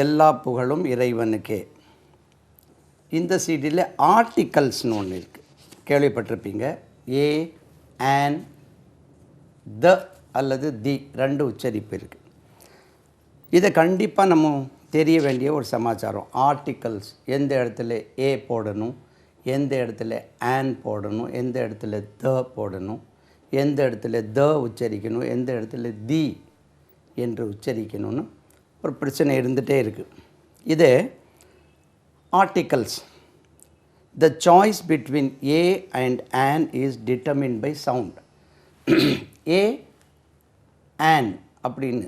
எல்லா புகழும் இறைவனுக்கே. இந்த சீடியில் ஆர்டிகல்ஸ்னு ஒன்று இருக்குது, கேள்விப்பட்டிருப்பீங்க. ஏ, ஆன், த அல்லது தி ரெண்டு உச்சரிப்பு இருக்குது. இதை கண்டிப்பாக நம்ம தெரிய வேண்டிய ஒரு சமாச்சாரம். ஆர்டிகல்ஸ் எந்த இடத்துல ஏ போடணும், எந்த இடத்துல ஆன் போடணும், எந்த இடத்துல த போடணும், எந்த இடத்துல த உச்சரிக்கணும், எந்த இடத்துல தி என்று உச்சரிக்கணும்னு ஒரு பிரச்சனை இருந்துகிட்டே இருக்குது. இது articles. The choice between a and an is determined by sound. a, an அப்படின்னு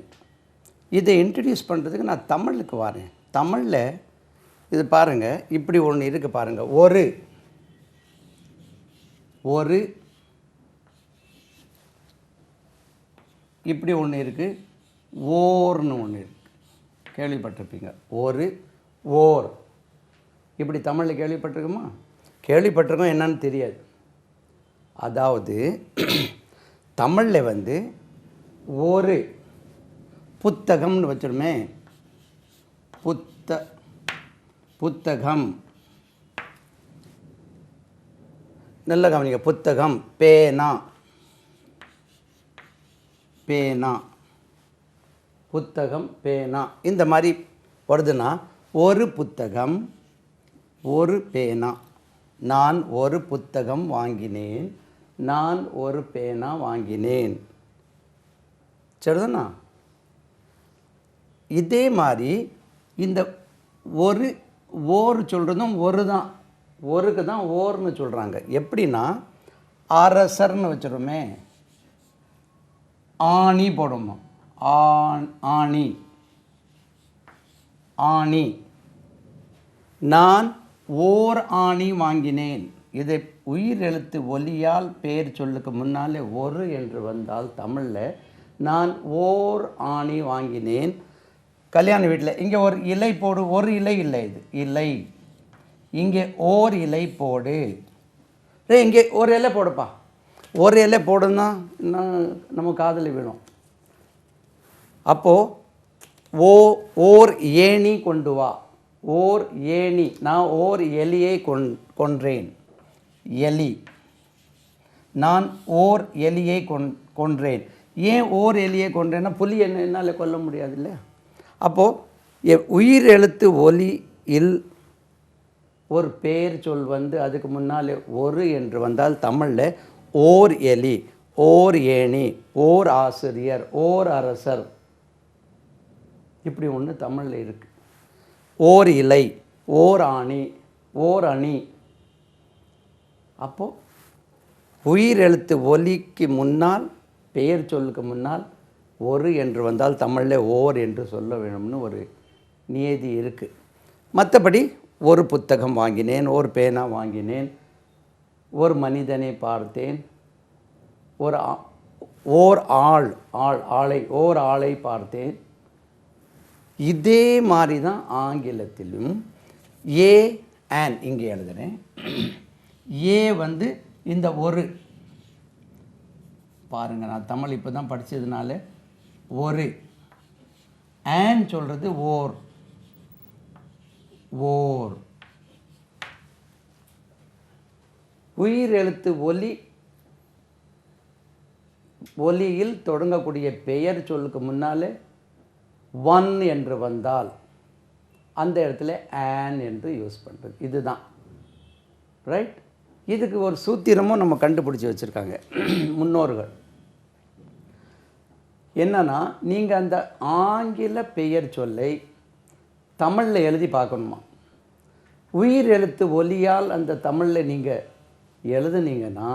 இதை இன்ட்ரடியூஸ் பண்ணுறதுக்கு நான் தமிழுக்கு வரேன். தமிழில் இது பாருங்கள், இப்படி ஒன்று இருக்குது பாருங்கள். ஒரு ஒரு இப்படி ஒன்று இருக்குது. ஓர்னு ஒன்று இருக்குது, கேள்விப்பட்டிருப்பீங்க. ஒரு, ஓர், இப்படி தமிழில் கேள்விப்பட்டிருக்குமா? கேள்விப்பட்டிருக்கோம், என்னன்னு தெரியாது. அதாவது தமிழில் ஒரு புத்தகம்னு வச்சிருமே, புத்தகம், நல்ல கவனிங்க. புத்தகம், பேனா, பேனா, புத்தகம், பேனா, இந்த மாதிரி வருதுன்னா ஒரு புத்தகம், ஒரு பேனா. நான் ஒரு புத்தகம் வாங்கினேன், நான் ஒரு பேனா வாங்கினேன். சரிதானா? இதே மாதிரி இந்த ஒரு ஓர் சொல்கிறதும் ஒரு தான், ஒருக்கு தான் ஓர்னு சொல்கிறாங்க. எப்படின்னா அரசர்னு வச்சுருமே, ஆணி போடணும். ஆணி, ஆணி. நான் ஓர் ஆணி வாங்கினேன். இதை உயிர் எழுத்து ஒலியால் பெயர் சொல்லுக்கு முன்னாலே ஒரு என்று வந்தால் தமிழில் நான் ஓர் ஆணி வாங்கினேன். கல்யாண வீட்டில் இங்கே ஒரு இலை போடு, ஒரு இலை இல்லை, இது இலை. இங்கே ஓர் இலை போடு. இங்கே ஒரு இலை போடுப்பா, ஒரு இலை போடுன்னா நம்ம காதில் விழும். அப்போது ஓர் ஏணி கொண்டு வா, ஓர் ஏணி. நான் ஓர் எலியை கொன்றேன், எலி. நான் ஓர் எலியை கொன்றேன். ஏன் ஓர் எலியை கொன்றேன்னா புலி என்னால் கொல்ல முடியாது இல்லையா? அப்போது உயிர் எழுத்து ஒலியில் ஒரு பெயர் சொல் அதுக்கு முன்னால் ஒரு என்று வந்தால் தமிழில் ஓர் எலி, ஓர் ஏணி, ஓர் ஆசிரியர், ஓர் அரசர், இப்படி ஒன்று தமிழில் இருக்குது. ஓர் இலை, ஓர் ஆணி, ஓர் அணி. அப்போது உயிர் எழுத்து ஒலிக்கு முன்னால், பெயர் சொல்லுக்கு முன்னால் ஒரு என்று வந்தால் தமிழில் ஓர் என்று சொல்ல வேணும்னு ஒரு நியதி இருக்குது. மற்றபடி ஒரு புத்தகம் வாங்கினேன், ஒரு பேனா வாங்கினேன், ஒரு மனிதனை பார்த்தேன், ஓர் ஆளை பார்த்தேன். இதே மாதிரி தான் ஆங்கிலத்திலும் ஏ, ஆன் இங்கே எழுதுகிறேன். ஏ இந்த ஒரு பாருங்கள், நான் தமிழ் இப்போ தான் படித்ததுனால ஒரு. ஆன் சொல்கிறது ஓர், ஓர். உயிர் எழுத்து ஒலியில் தொடங்கக்கூடிய பெயர் சொல்லுக்கு முன்னால் ஒன் என்று வந்தால் அந்த இடத்துல ஆன் என்று யூஸ் பண்ணுறது. இதுதான் ரைட். இதுக்கு ஒரு சூத்திரமும் நம்ம கண்டுபிடிச்சி வச்சுருக்காங்க முன்னோர்கள். என்னன்னா, நீங்கள் அந்த ஆங்கில பெயர் சொல்லை தமிழில் எழுதி பார்க்கணுமா. உயிர் எழுத்து ஒலியால் அந்த தமிழில் நீங்கள் எழுதுனீங்கன்னா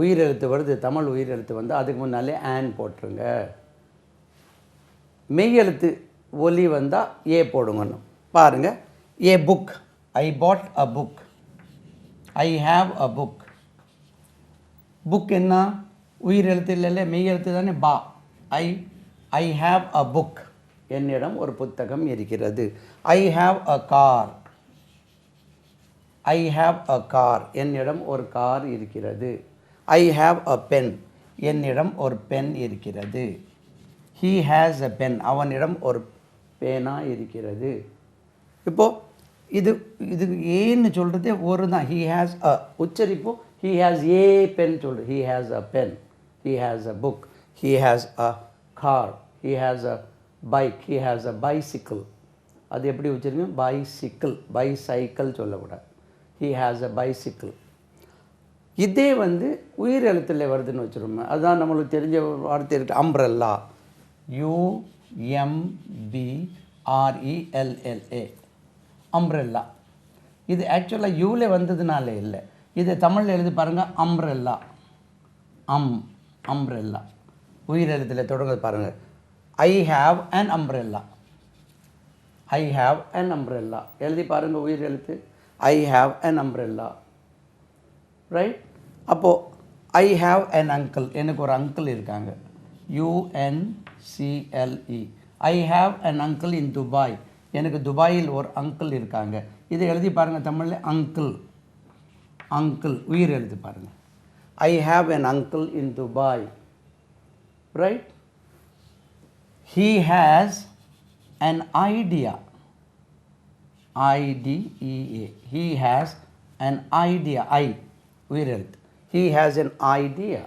உயிர் எழுத்து வருது, தமிழ் உயிர் எழுத்து அதுக்கு முன்னாலே ஆன் போட்டுருங்க. மெய் எழுத்து ஒலி வந்தால் ஏ போடுங்கன்னு பாருங்கள். A book, I put a book, I have a book. Book என்ன உயிர் எழுத்து இல்லை, மெய் எழுத்து தானே, பா. ஐ ஹாவ் அ புக், என்னிடம் ஒரு புத்தகம் இருக்கிறது. ஐ have a car, I have a car, என்னிடம் ஒரு கார் இருக்கிறது. ஐ ஹாவ் அ பென், என்னிடம் ஒரு பென் இருக்கிறது. ஹீ ஹேஸ் அ பென், அவனிடம் பேனா இருக்கிறது. இப்போது இது இது ஏன்னு சொல்கிறதே ஒரு தான். ஹீ ஹேஸ் அ உச்சரிப்போம். ஹீ ஹேஸ் ஏ பென் சொல்கிறது. He has a pen, he has a book, he has a car, he has a bike, he has a bicycle. அது எப்படி உச்சரிக்கணும்? பைசிக்கிள், பைசைக்கிள் சொல்லக்கூடாது. He has a bicycle. இதே வந்து உயிர் எழுத்தில் வருதுன்னு வச்சுருவோம். அதுதான் நம்மளுக்கு தெரிஞ்ச வார்த்தை இருக்குது, அம்ப்ரெல்லா. UMBRELLA, umbrella. இது ஆக்சுவலாக யூவில் வந்ததுனால இல்லை, இது தமிழில் எழுதி பாருங்கள், அம்ப்ரெல்லா. அம்ப்ரெல்லா உயிர் எழுத்தில் தொடங்க பாருங்கள். I have an umbrella. I have an umbrella எழுதி பாருங்கள் உயிர் எழுத்து. I have an umbrella, right. அப்போது ஐ ஹாவ் அன் அங்கிள், எனக்கு ஒரு அங்கிள் இருக்காங்க. UNCLE. I have an uncle in Dubai, எனக்கு துபாயில் ஒரு அங்கிள் இருக்காங்க. இதை எழுதி பாருங்கள் தமிழில், அங்கிள். அங்கிள் உயிர் எழுதி பாருங்கள். I have an uncle in Dubai, right. He has an idea. IDEA. He has an idea. I உயிர் எழுத்து. He has an idea.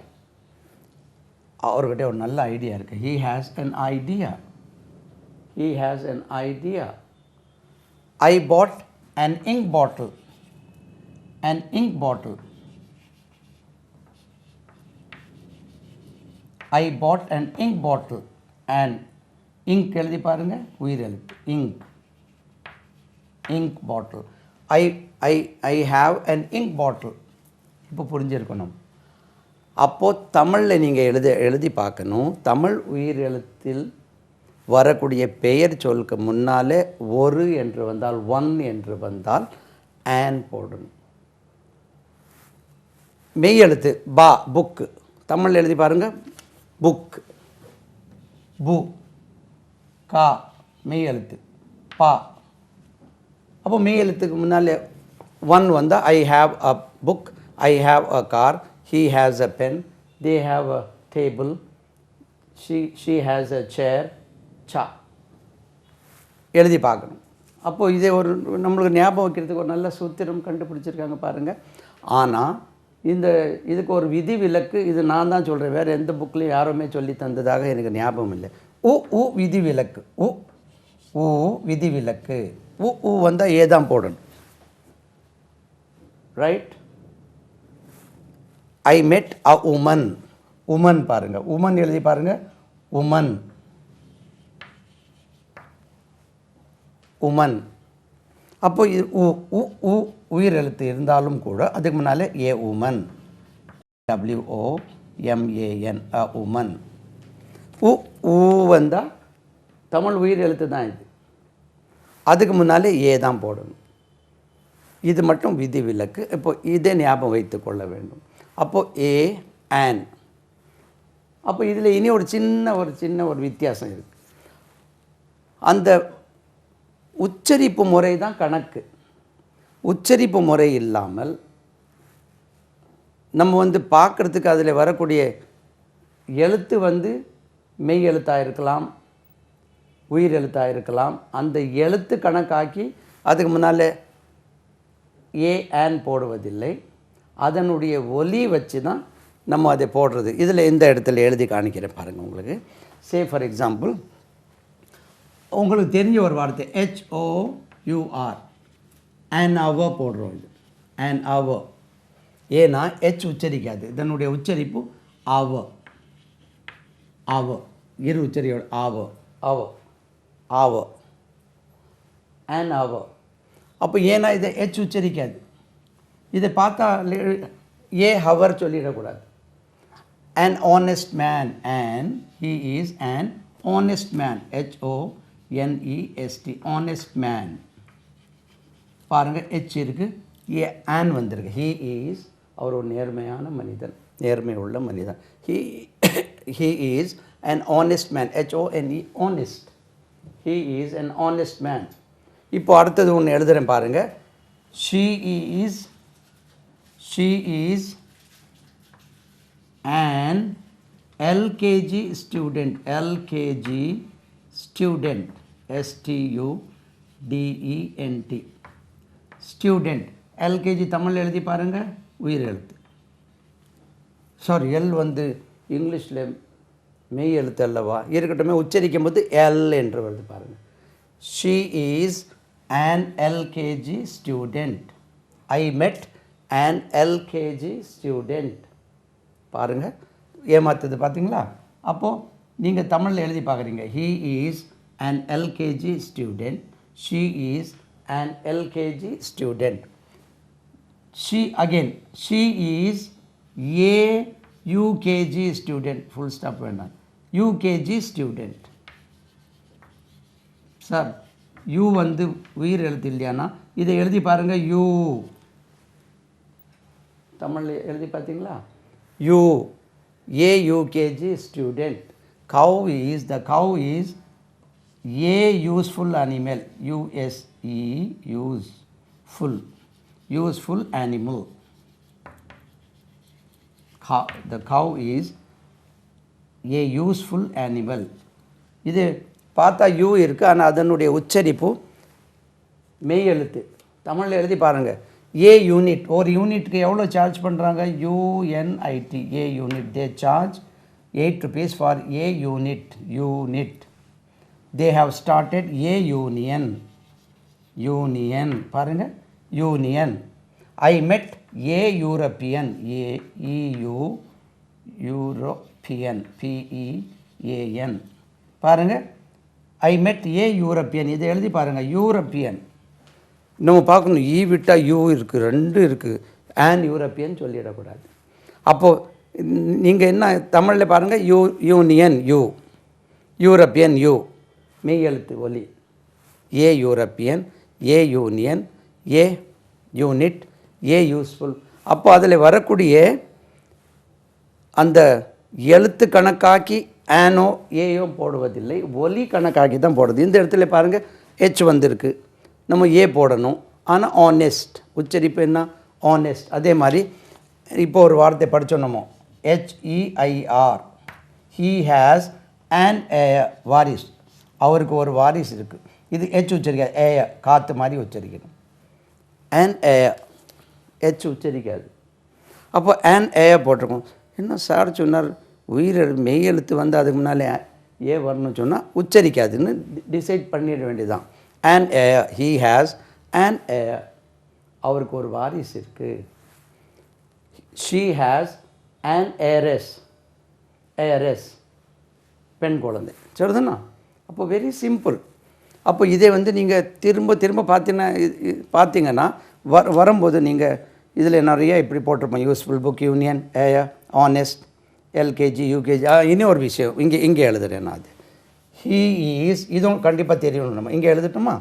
அவர்கிட்ட ஒரு நல்ல ஐடியா இருக்குது. He has an idea. He has an idea. I bought an ink bottle. An ink bottle. I bought an ink bottle. And ink எழுதி பாருங்கள் உயிர் எழுத்து. Ink, ink bottle. I I I have an ink பாட்டில். இப்போ புரிஞ்சிருக்கணும். அப்போது தமிழில் நீங்கள் எழுதி பார்க்கணும். தமிழ் உயிர் எழுத்தில் வரக்கூடிய பெயர் சொல்லுக்கு முன்னாலே ஒரு என்று வந்தால், ஒன் என்று வந்தால் ஆன் போடணும். மெய் எழுத்து பா, புக்கு. தமிழ் எழுதி பாருங்கள், புக். பு, கா மெய் எழுத்து, பா. அப்போ மெய் எழுத்துக்கு முன்னால் ஒன் வந்தால் I have a book, I have a car, he has a pen, they have a table, she has a chair, சா எழுதி பார்க்கணும். அப்போது இதே ஒரு நம்மளுக்கு ஞாபகம் வைக்கிறதுக்கு ஒரு நல்ல சூத்திரம் கண்டுபிடிச்சிருக்காங்க பாருங்கள். ஆனால் இதுக்கு ஒரு விதி விலக்கு, இது நான் தான் சொல்கிறேன், வேறு எந்த புக்லேயும் யாருமே சொல்லி தந்ததாக எனக்கு ஞாபகம் இல்லை. உ விதி விலக்கு. உ விதி விலக்கு. உ வந்தால் ஏ தான் போடணும், ரைட். ஐ மெட் அ உமன். உமன் பாருங்கள், உமன் எழுதி பாருங்கள், உமன், உமன். அப்போ இது உயிர் எழுத்து இருந்தாலும் கூட அதுக்கு முன்னாலே ஏ உமன், WOMAN, அ உமன். உ வந்தால் தமிழ் உயிர் எழுத்து தான் இது, அதுக்கு முன்னாலே ஏ தான் போடணும். இது மட்டும் விதி விலக்கு. இப்போது இதே ஞாபகம் வைத்து கொள்ள வேண்டும். அப்போது ஏ ஆன். அப்போ இதில் இனி ஒரு சின்ன ஒரு வித்தியாசம் இருக்குது. அந்த உச்சரிப்பு முறை தான் கணக்கு. உச்சரிப்பு முறை இல்லாமல் நம்ம பார்க்குறதுக்கு அதில் வரக்கூடிய எழுத்து மெய் எழுத்தாக இருக்கலாம், உயிர் எழுத்தாக இருக்கலாம். அந்த எழுத்து கணக்காக்கி அதுக்கு முன்னால் ஏ ஆன் போடுவதில்லை. அதனுடைய ஒலி வச்சு தான் நம்ம அதை போடுறது. இதில் இந்த இடத்துல எழுதி காணிக்கிறேன் பாருங்கள் உங்களுக்கு. சே ஃபார் எக்ஸாம்பிள், உங்களுக்கு தெரிஞ்ச ஒரு வார்த்தை HOUR, அன் அவர் போடுறோம். இது அன் அவர். ஏன்னா ஹெச் உச்சரிக்காது, இதனுடைய உச்சரிப்பு அவர். அவர் இரு உச்சரியோட அவர், அவர், அவர், அன் அவர். அப்போ ஏன்னா இதை ஹெச் உச்சரிக்காது. இதை பார்த்தா ஏ ஹவர் சொல்லிடக்கூடாது. an honest man, and he is an honest man, HONEST, honest man. பாருங்கள், ஹெச் இருக்குது, ஏ ஆன் வந்திருக்கு. he is, அவர் ஒரு நேர்மையான மனிதன், நேர்மை உள்ள மனிதன். he is an honest man, HONE, honest. he is an honest man. இப்போ அடுத்தது ஒன்று எழுதுகிறேன் பாருங்கள். she is an LKG student, LKG student. STUDENT. Student. LKG Tamil எழுதி பாருங்கள், உயிர் எழுத்து. சாரி, எல் வந்து இங்கிலீஷில் மெய் எழுத்து அல்லவா, இருக்கட்டுமே. உச்சரிக்கும் போது எல் என்று வருது பாருங்கள். She is an LKG student. I met an LKG student. பாருங்கள், ஏமாத்துது பார்த்தீங்களா? அப்போது நீங்கள் தமிழில் எழுதி பார்க்குறீங்க. He is an LKG student. She is an LKG student. She is a UKG student. Full stop வேண்டாம். UKG student. சார், யூ வந்து உயிர் எழுத்து இல்லையானா இதை எழுதி பாருங்கள். யூ தமிழில் எழுதி பார்த்தீங்களா? U, a UKG student. Cow is a useful animal. USE useful animal. The cow is a useful animal. இது பார்த்தா யூ இருக்குது, ஆனால் அதனுடைய உச்சரிப்பு மெய் எழுத்து. தமிழில் எழுதி பாருங்கள். ஏ யூனிட். ஒரு யூனிட்டுக்கு எவ்வளோ சார்ஜ் பண்ணுறாங்க? UNIT, A unit. They charge ₹8 for A unit. They have started A union. பாருங்கள், யூனியன். ஐ மெட் ஏ யூரோப்பியன். European, PEAN. பாருங்கள், ஐ மெட் ஏ யூரோப்பியன். இதை எழுதி பாருங்கள், யூரோப்பியன். நம்ம பார்க்கணும், ஈ விட்டால் யூ இருக்குது, ரெண்டு இருக்குது. ஆன் யூரோப்பியன் சொல்லிடக்கூடாது. அப்போது நீங்கள் என்ன தமிழில் பாருங்கள், யூனியன், யூரோப்பியன், மெய் எழுத்து ஒலி. A European, a union, a unit, a useful. அப்போ அதில் வரக்கூடிய அந்த எழுத்து கணக்காக்கி ஆனோ ஏயோ போடுவதில்லை, ஒலி கணக்காக்கி தான் போடுறது. இந்த இடத்துல பாருங்கள், H வந்திருக்கு, நம்ம ஏ போடணும். ஆனால் ஆனெஸ்ட் உச்சரிப்பு என்ன? ஆனெஸ்ட். அதே மாதிரி இப்போ ஒரு வார்த்தை படித்தோம் நம்ம, HEIR. He has an Waris. அவருக்கு ஒரு வாரிஸ் இருக்குது. இது H உச்சரிக்காது, ஏய காற்று மாதிரி உச்சரிக்கணும். An H உச்சரிக்காது. அப்போ அன் போட்டிருக்கோம். என்ன சார் சொன்னார், உயிர் மெய் எழுத்து வந்து அதுக்கு முன்னாலே ஏ வரணும்னு சொன்னால் உச்சரிக்காதுன்னு டிசைட் பண்ணிட வேண்டியதுதான். அன் ஹீ ஹேஸ் அன் அவருக்கு ஒரு வாரிசு இருக்குது. ஷீ ஹேஸ் அன் ஏரஸ் பெண் குழந்தை. சரிதானா? அப்போ வெரி சிம்பிள். அப்போ இதை வந்து நீங்கள் திரும்ப பார்த்தீங்கன்னா வரும்போது நீங்கள் இதில் நிறைய இப்படி போட்டிருப்போம். Useful, book, union, honest, LKG, UKG. இன்னும் ஒரு விஷயம் இங்கே எழுதுறேன் நான். அது ஹீ இஸ், இதுவும் கண்டிப்பாக தெரியணும். நம்ம இங்கே எழுதிட்டோமா?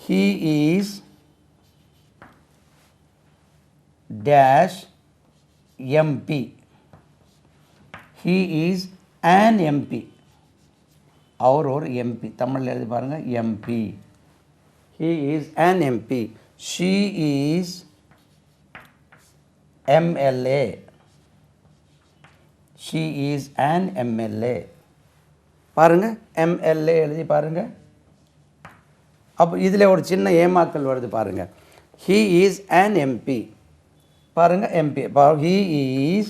He is dash MP. He is an MP. அவர் ஒரு MP. தமிழில் எழுதி பாருங்கள், MP. He is an MP. She is MLA. She is an MLA. பாருங்கள், MLA எழுதி பாருங்கள். அப்போ இதில் ஒரு சின்ன ஏமாக்கல் வருது பாருங்கள். He is an MP. பாருங்கள், MP. He is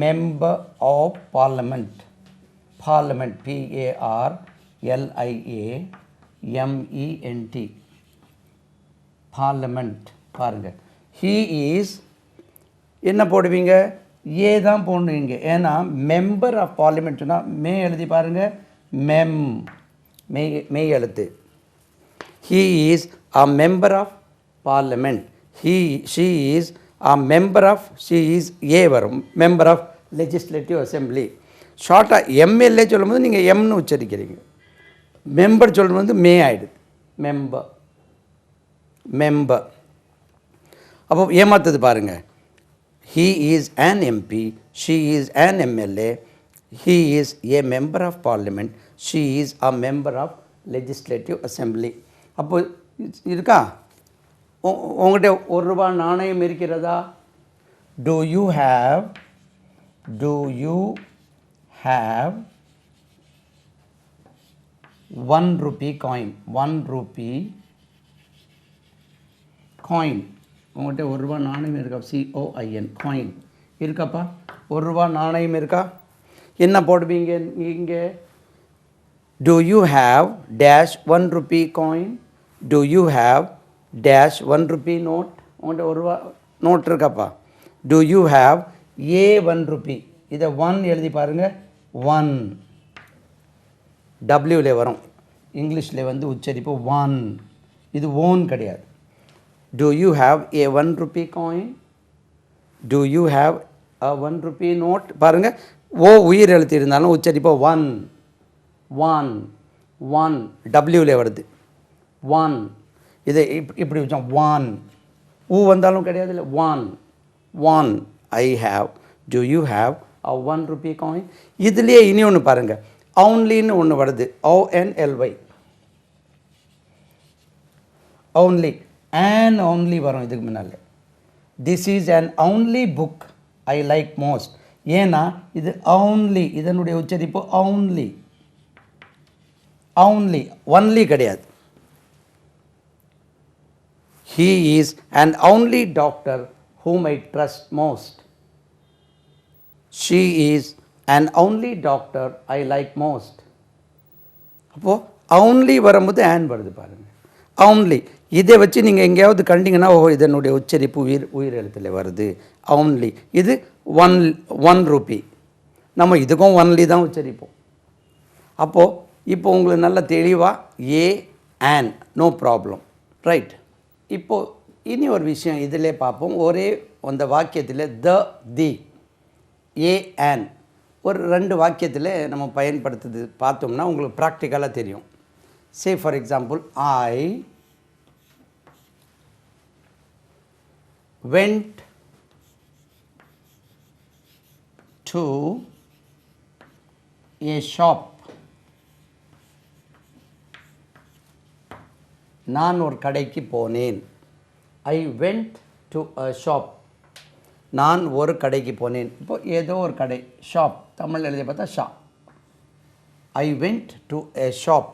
member of parliament. Parliament, PARLIAMENT. Parliament. பாருங்கள், he is என்ன போடுவீங்க? ஏ தான் போடுவீங்க. ஏன்னா மெம்பர் ஆஃப் பார்லிமெண்ட் சொன்னால் மே எழுதி பாருங்கள், மெய் எழுத்து. he is a member of parliament. she is a member of, she is ஏ வரும், member of legislative assembly. ஷார்ட்டாக MLA சொல்லும்போது நீங்கள் எம்னு உச்சரிக்கிறீங்க. மெம்பர் சொல்லும்போது மே ஆகிடுது, மெம்பர். அப்போ ஏமாத்துது பாருங்கள். He is an MP, she is an MLA, he is a member of parliament, she is a member of legislative assembly. அப்போ இருக்கா? உங்கள்கிட்ட ₹1 நாணயம் இருக்கிறதா? Do you have 1 rupee coin. 1 rupee coin. உங்கள்கிட்ட ஒரு ரூபா நாணயம் இருக்கா? COIN coin இருக்காப்பா? ஒரு ரூபா நாணயம் இருக்கா? என்ன போடுவீங்க இங்கே? Do you have dash 1 rupee coin? Do you have dash 1 rupee note? உங்கள்கிட்ட ஒரு ரூபா நோட் இருக்காப்பா? Do you have a 1 rupee? இதை 1 எழுதி பாருங்கள். 1 டபிள்யூவில் வரும், இங்கிலீஷில் வந்து உச்சரிப்பு 1. இது ஓன் கிடையாது. Do you have a 1 rupee coin? Do you have a 1 rupee note? பாருங்கள், ஓ உயிர் எழுத்து இருந்தாலும் உச்சரிப்பு 1 1 1 டபிள்யூவில் வருது 1. இதை இப்படி வச்சோம் 1. ஊ வந்தாலும் கிடையாது இல்லை. 1 1 I have. Do you have a 1 rupee coin? இதுலேயே இனி ஒன்று பாருங்கள், onlyன்னு ஒன்று வருது. ONLY only. and only வரும் இதுக்கு முன்னால். This is an only book I like most. ஏன்னா இது only, இதனுடைய உச்சரிப்பு only only, only கிடையாது. He is an only doctor whom I trust most. She is an only doctor I like most. அப்போது only வரும்போது and வருது பாருங்கள். only இதை வச்சு நீங்கள் எங்கேயாவது கண்டிங்கன்னா, ஓ இதனுடைய உச்சரிப்பு உயிர் எழுத்தில் வருது only. இது 1 ரூபி, நம்ம இதுக்கும் ஒன்லி தான் உச்சரிப்போம். அப்போது இப்போ உங்களுக்கு நல்ல தெளிவாக ஏ and நோ ப்ராப்ளம், ரைட். இப்போது இனி ஒரு விஷயம் இதிலே பார்ப்போம். ஒரே அந்த வாக்கியத்தில் தி ஏ and ஒரு 2 வாக்கியத்தில் நம்ம பயன்படுத்துது பார்த்தோம்னா உங்களுக்கு ப்ராக்டிக்கலாக தெரியும். Say for example, I went to a shop. நான் ஒரு கடைக்கு போனேன். I went to a shop. நான் ஒரு கடைக்கு போனேன். இப்போ ஏதோ ஒரு கடை, ஷாப் தமிழ் எழுதி பார்த்தா shop. I went to a shop.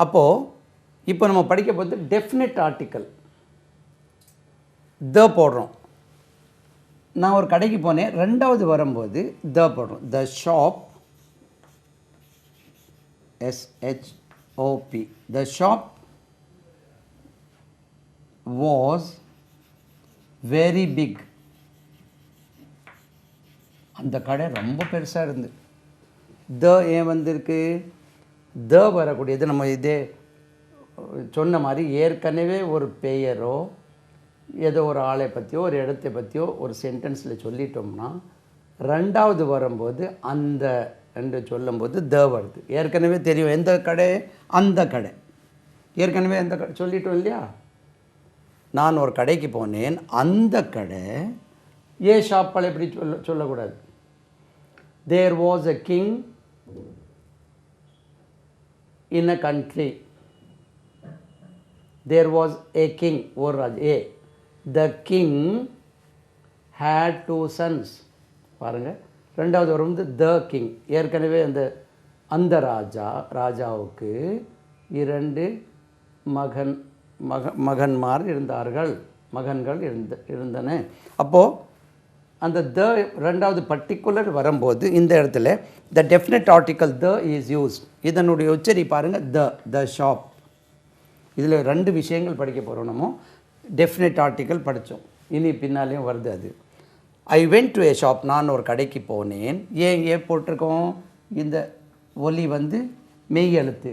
அப்போது இப்போ நம்ம படிக்க போகிறது டெஃபினட் ஆர்டிக்கல். த போடுறோம். நான் ஒரு கடைக்கு போனேன், ரெண்டாவது வரும்போது த போடுறோம். The shop SHOP. The shop was very big. அந்த கடை ரொம்ப பெருசாக இருந்து. த ஏன் வந்திருக்கு? த வரக்கூடியது நம்ம இதே சொன்ன மாதிரி ஏற்கனவே ஒரு பெயரோ ஏதோ ஒரு ஆளை பற்றியோ ஒரு இடத்தை பற்றியோ ஒரு சென்டென்ஸில் சொல்லிட்டோம்னா ரெண்டாவது வரும்போது அந்த என்று சொல்லும்போது த வருது. ஏற்கனவே தெரியும் எந்த கடை, அந்த கடை. ஏற்கனவே எந்த கடை சொல்லிட்டோம் இல்லையா? நான் ஒரு கடைக்கு போனேன், அந்த கடை. ஏ ஷாப்பால் எப்படி சொல்லக்கூடாது. There was a king in a country. There was a king, ஒரு ராஜ். A the king had 2 sons. பாருங்கள், ரெண்டாவது வரும் வந்து த கிங். ஏற்கனவே அந்த ராஜாவுக்கு 2 மகன்மார் இருந்தார்கள், மகன்கள் இருந்தன. அப்போது அந்த த ரெண்டாவது பர்டிகுலர் வரும்போது இந்த இடத்துல the definite article the is used. இதனுடைய உச்சரி பாருங்கள், த ஷாப். இதில் 2 விஷயங்கள் படிக்க போகிறோம். நம்ம டெஃபினட் ஆர்டிக்கல் படித்தோம், இனி பின்னாலேயும் வருது அது. ஐ வென்ட் டு ஏ ஷாப். நான் ஒரு கடைக்கு போனேன். ஏன் போட்டிருக்கோம்? இந்த ஒலி வந்து மெய் எழுத்து,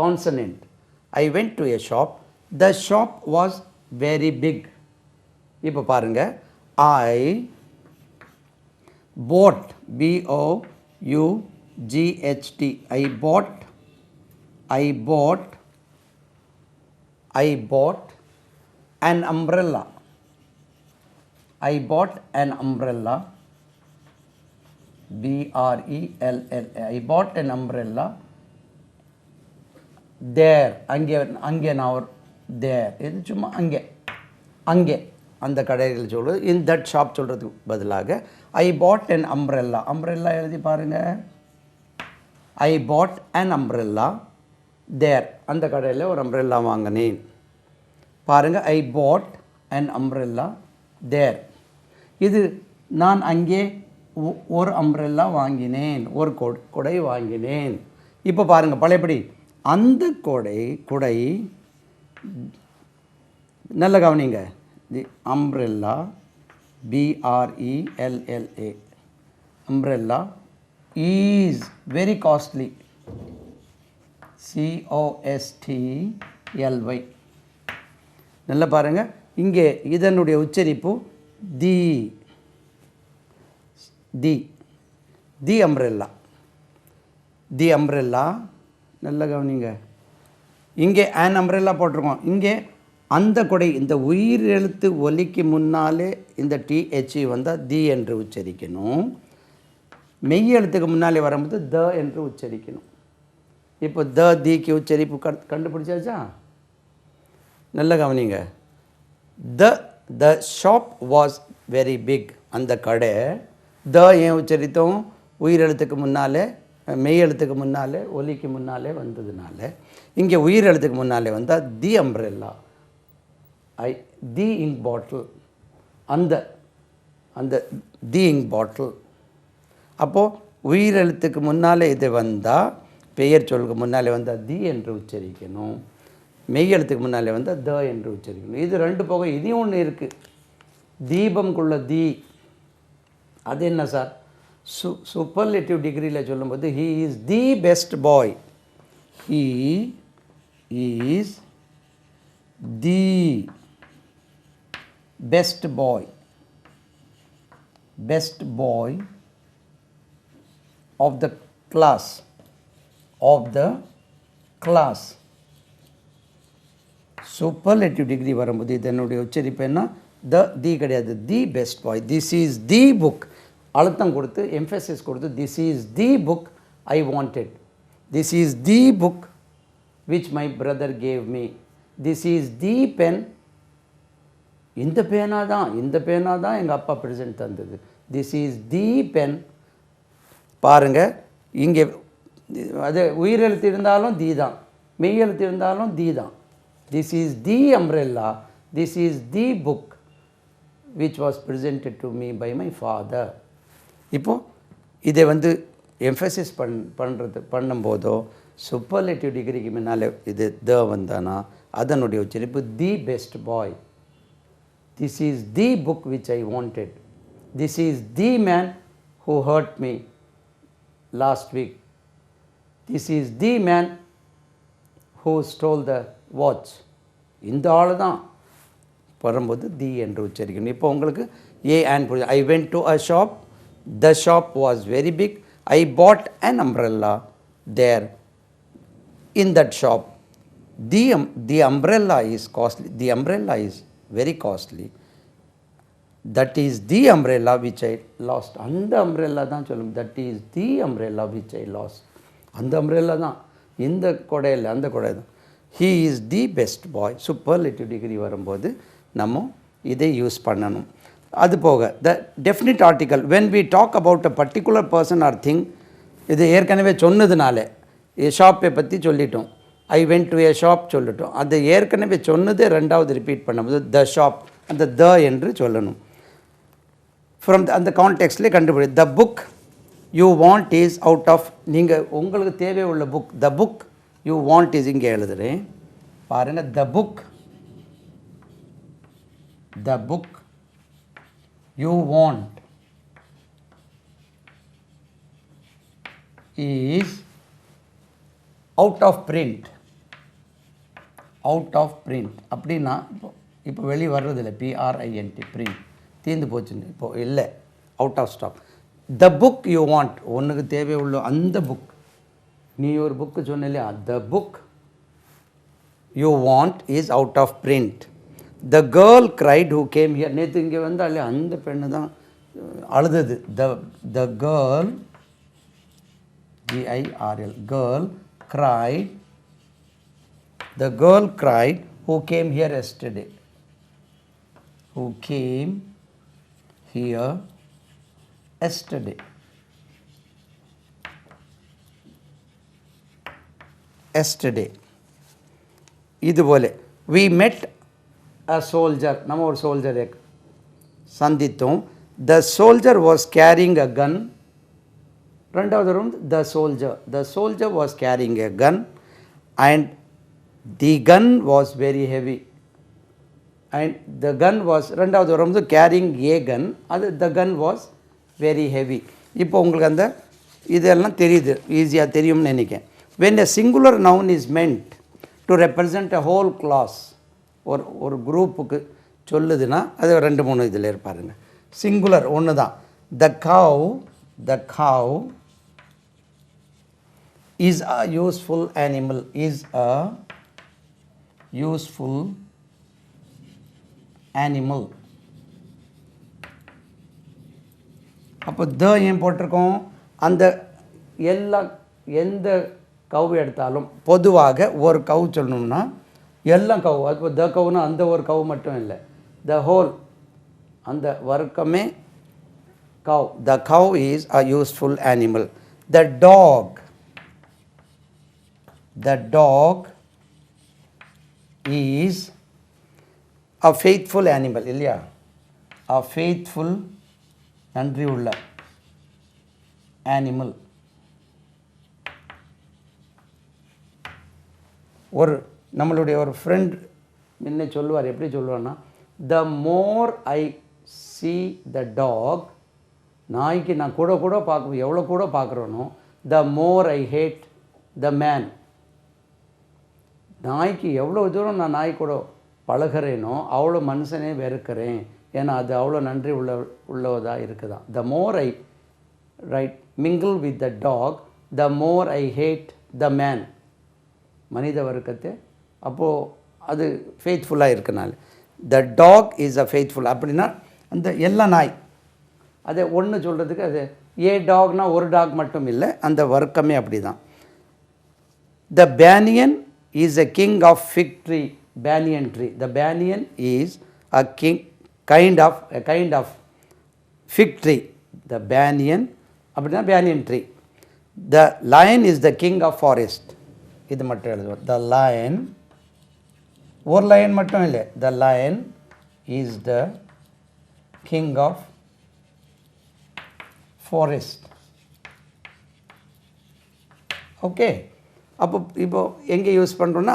consonant. I went to a shop. The shop was very big. இப்போ பாருங்கள், ஐ bought BOUGHT. I bought an umbrella. I bought an umbrella. BRELLA. I bought an umbrella there. அங்கே நான் ஒரு there. இது சும்மா அங்கே. அந்த கடைகள் சொல்கிறது. இன் தட் ஷாப் சொல்கிறதுக்கு பதிலாக ஐ பாட் அன் அம்ப்ரெல்லா. அம்ப்ரெல்லா எழுதி பாருங்கள். ஐ பாட் அன் அம்ப்ரெல்லா தேர். அந்த கடையில் ஒரு அம்ப்ரெல்லா வாங்கினேன். பாருங்கள், ஐ பாட் அன் அம்ப்ரெல்லா தேர். இது நான் அங்கே ஒரு அம்ப்ரெல்லா வாங்கினேன், ஒரு குடை வாங்கினேன். இப்போ பாருங்கள் பழையபடி அந்த குடை நல்ல கவனிங்க. தி umbrella BRELLA umbrella is very costly COSTLY. நல்லா பாருங்க, இங்கே இதனுடைய உச்சரிப்பு தி தி தி அம்ப்ரெல்லா. தி அம்ப்ரெல்லா நல்ல கவனிங்க. இங்கே an அம்ப்ரெல்லா போட்டிருக்கோம். இங்கே அந்த கொடை, இந்த உயிர் எழுத்து ஒலிக்கு முன்னாலே இந்த THE வந்தால் தி என்று உச்சரிக்கணும். மெய் எழுத்துக்கு முன்னாலே வரும்போது த என்று உச்சரிக்கணும். இப்போ திக்கு உச்சரிப்பு கண்டுபிடிச்சாச்சா? நல்ல கவனிங்க. The shop was very big. அந்த கடை த ஏன் உச்சரித்தோம்? உயிர் எழுத்துக்கு முன்னாலே, மெய் எழுத்துக்கு முன்னாலே, ஒலிக்கு முன்னாலே வந்ததுனால. இங்கே உயிர் எழுத்துக்கு முன்னாலே வந்தால் தி அம்ப்ரெல்லா. தி இங்க் பாட்டில். அந்த அந்த தி இங்க் பாட்டில். அப்போது உயிர் எழுத்துக்கு முன்னாலே இது வந்தால், பெயர் சொல்லுக்கு முன்னாலே வந்தால் தி என்று உச்சரிக்கணும். மெய் எழுத்துக்கு முன்னாலே வந்தால் த என்று உச்சரிக்கணும். இது ரெண்டு போக இதையும் ஒன்று இருக்குது. தீபம்குள்ள தி, அது என்ன சார்? சூப்பர்லேட்டிவ் டிகிரியில் சொல்லும்போது he is the best boy. He is the best boy. Best boy of the class. Superlative degree வரும்போது இதனுடைய உச்சரிப்பு என்ன? தி கிடையாது, the best boy. This is the book. அழுத்தம் கொடுத்து, எம்ஃபசிஸ் கொடுத்து, this is the book I wanted. This is the book which my brother gave me. This is the pen. இந்த பேனா தான் எங்கள் அப்பா ப்ரெசென்ட் தந்தது. This is the pen. பாருங்கள், இங்கே அது உயிரெழுத்து இருந்தாலும் தி தான், மெய் எழுத்து இருந்தாலும் தி தான். This is the umbrella. This is the book which was presented to me by my father. இப்போது இதை எம்ஃபசிஸ் பண்ணும்போதோ சூப்பர்லேட்டிவ் டிகிரிக்கு முன்னால் இது த வந்தானா அதனுடைய உச்சரிப்பு தி best boy. This is the book which I wanted. This is the man who hurt me last week. This is the man who stole the watch. இந்த ஆள் தான் வரும்போது தி என்று உச்சரிக்கணும். இப்போ உங்களுக்கு I went to a shop. The shop was very big. I bought an umbrella there in that shop. The umbrella is costly. The umbrella is very costly. That is the umbrella which I lost. அந்த umbrella தான் சொல்லும். That is the umbrella which I lost. அந்த umbrella தான், இந்த கொடையில் அந்த கொடை தான். He is the best boy. Superlative degree வரும்போது நம்ம இதை யூஸ் பண்ணணும். அது போக the definite article when we talk about a particular person or thing, இது ஏற்கனவே சொன்னதுனால ஷாப்பை பற்றி சொல்லிட்டோம். ஐ வென்ட் டு ஏ ஷாப் சொல்லிட்டோம். அது ஏற்கனவே சொன்னது ரெண்டாவது ரிப்பீட் பண்ணும்போது த ஷாப், அந்த த என்று சொல்லணும். ஃப்ரம் அந்த கான்டெக்ஸ்ட்லேயே கண்டுபிடி. The book you want is out of, நீங்கள் உங்களுக்கு தேவை உள்ள book. The book you want is இங்கே எழுதுகிறேன் பாருங்கள். The book you want is out of print. Out of print அப்படின்னா இப்போ வெளியே வர்றதில்லை. PRINT பிரிண்ட் தீர்ந்து போச்சுன்னு இப்போது இல்லை, out of stock. The book you want, ஒன்றுக்கு தேவை உள்ள அந்த புக். நீ ஒரு புக்கு சொன்ன இல்லையா, the book you want is out of print. The girl cried who came here, நேற்று இங்கே வந்தால் இல்லையா அந்த பெண்ணு தான் அழுதது. The girl GIRL girl cried. The girl cried who came here yesterday. who came here yesterday. Yesterday. இதுபோல we met a soldier. நம்ம ஒரு சோல்ஜரை சந்தித்தோம். The soldier was carrying a gun. ரெண்டாவது room the soldier was carrying a gun and the gun was very heavy. And the gun was ரெண்டாவது room carrying a gun. அது the gun was very heavy. இப்போ உங்களுக்கு அந்த இதெல்லாம் தெரியுது, ஈஸியாக தெரியும்னு நினைக்கிறேன். when a singular noun is meant to represent a whole class, ஒரு குரூப்புக்கு சொல்லுதுன்னா அது ரெண்டு மூணு இதில் இருப்பாருங்க. சிங்குலர் ஒன்று தான். the cow is a useful animal, is a useful animal. அப்போ த ஏன் போட்டிருக்கோம்? அந்த எந்த கவு எடுத்தாலும் பொதுவாக ஒரு கவு சொல்லணும்னா எல்லாம் கவு. அப்போ த கவுனா அந்த ஒரு கவு மட்டும் இல்லை, த ஹோல், அந்த வர்க்கமே cow. The cow is a useful animal. The dog is a faithful animal இல்லையா? அ ஃபெய்த்ஃபுல், நன்றி உள்ள அனிமல். நம்மளுடைய ஒரு ஃப்ரெண்ட் முன்ன சொல்லுவார், எப்படி சொல்லுவார்னா, த more I see the talk, நாய்க்கு நான் கூட பார்க்க எவ்வளோ கூட பார்க்குறேனோ, த more I hate the man. நாய்க்கு எவ்வளோ தூரம் நான் நாய் கூட பழகிறேனோ அவ்வளோ மனுஷனே வெறுக்கிறேன். ஏன்னா அது அவ்வளோ நன்றி உள்ளதாக இருக்குதான். The more I mingle with the dog, the more I hate the man. மனித வர்க்கத்தை அப்போது அது ஃபெய்த்ஃபுல்லாக இருக்கனால the dog is a faithful. அப்படின்னா அந்த எல்லா நாய் அதை ஒன்று சொல்கிறதுக்கு அது ஏ டாக்னா ஒரு டாக் மட்டும் இல்லை, அந்த வர்க்கமே அப்படி தான். The banyan is a king of fig tree, banyan tree. The banyan is a kind of fig tree. The banyan அப்படின்னா banyan tree. The lion is the king of forest. இது மட்டும் எழுதுவோம். The lion, ஒரு lion மட்டும் இல்லை, the lion is the king of forest. Okay, அப்போ இப்போ எங்கே யூஸ் பண்ணுறோன்னா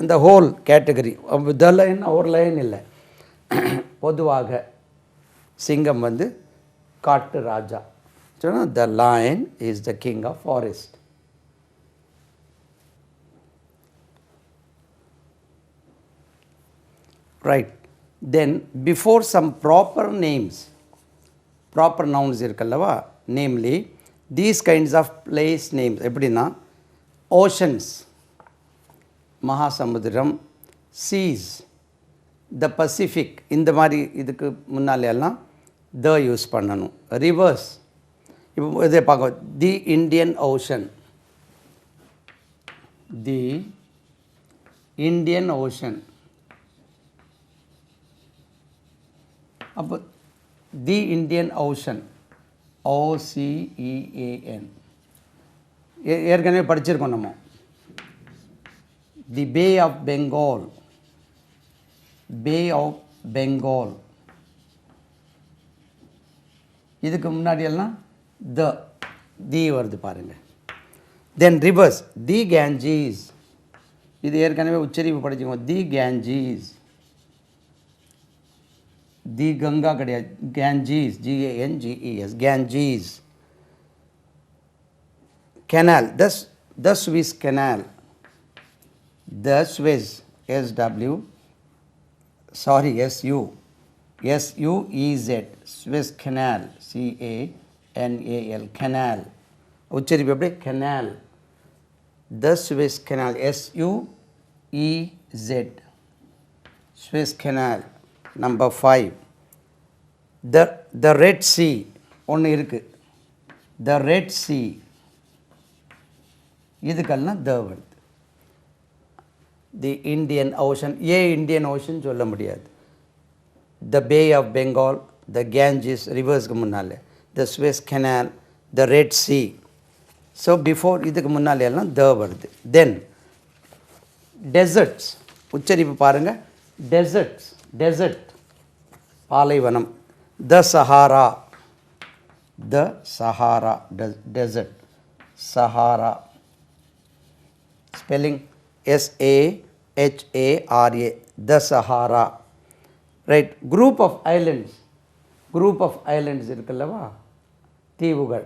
அந்த ஹோல் கேட்டகரி. த லைன் ஒரு லைன் இல்லை, பொதுவாக சிங்கம் காட்டு ராஜா சொன்னால் the lion is the king of forest. Right. Then before some proper names, proper nouns இருக்குல்லவா, namely these kinds of place names. எப்படின்னா ஓஷன்ஸ், மகாசமுத்திரம், சீஸ், த பசிஃபிக், இந்த மாதிரி இதுக்கு முன்னாலெல்லாம் த யூஸ் பண்ணணும். ரிவர்ஸ், இப்போ இதை பார்க்க, the Indian Ocean, the Indian Ocean. அப்போ தி இண்டியன் ஓஷன், OCEAN, ஏற்கனவே படிச்சிருக்கோம் நம்ம. The Bay of Bengal, Bay of Bengal. இதுக்கு முன்னாடியெல்லாம் தி வருது பாருங்கள். தென் ரிவர்ஸ், தி கேஞ்சீஸ், இது ஏற்கனவே உச்சரிப்பு படிச்சுக்கோங்க. தி கேஞ்சீஸ், தி கங்கா கிடையாது, கேஞ்சீஸ், GANGES, கேஞ்சீஸ். Canal, the Suez Canal, the Suez, SUEZ, Suez Canal, CANAL, canal. உச்சரிப்பு எப்படி? canal. The Suez Canal, SUEZ, Suez Canal. Number 5, the Red Sea, ஒன்று இருக்குது, the Red Sea. இதுக்கெல்லாம் த வருது. தி இண்டியன் ஓஷன், இண்டியன் ஓஷன் சொல்ல முடியாது. the Bay of Bengal, the Ganges rivers க்கு முன்னால, the Suez Canal, the Red Sea. So before இதுக்கு முன்னால எல்லாம் the வருது. Then deserts, உச்சரிப்பு பாருங்க, deserts, desert, பாலைவனம், the Sahara, desert, Sahara, spelling Sahara, the Sahara, right? Group of islands இருக்குல்லவா, தீவுகள்,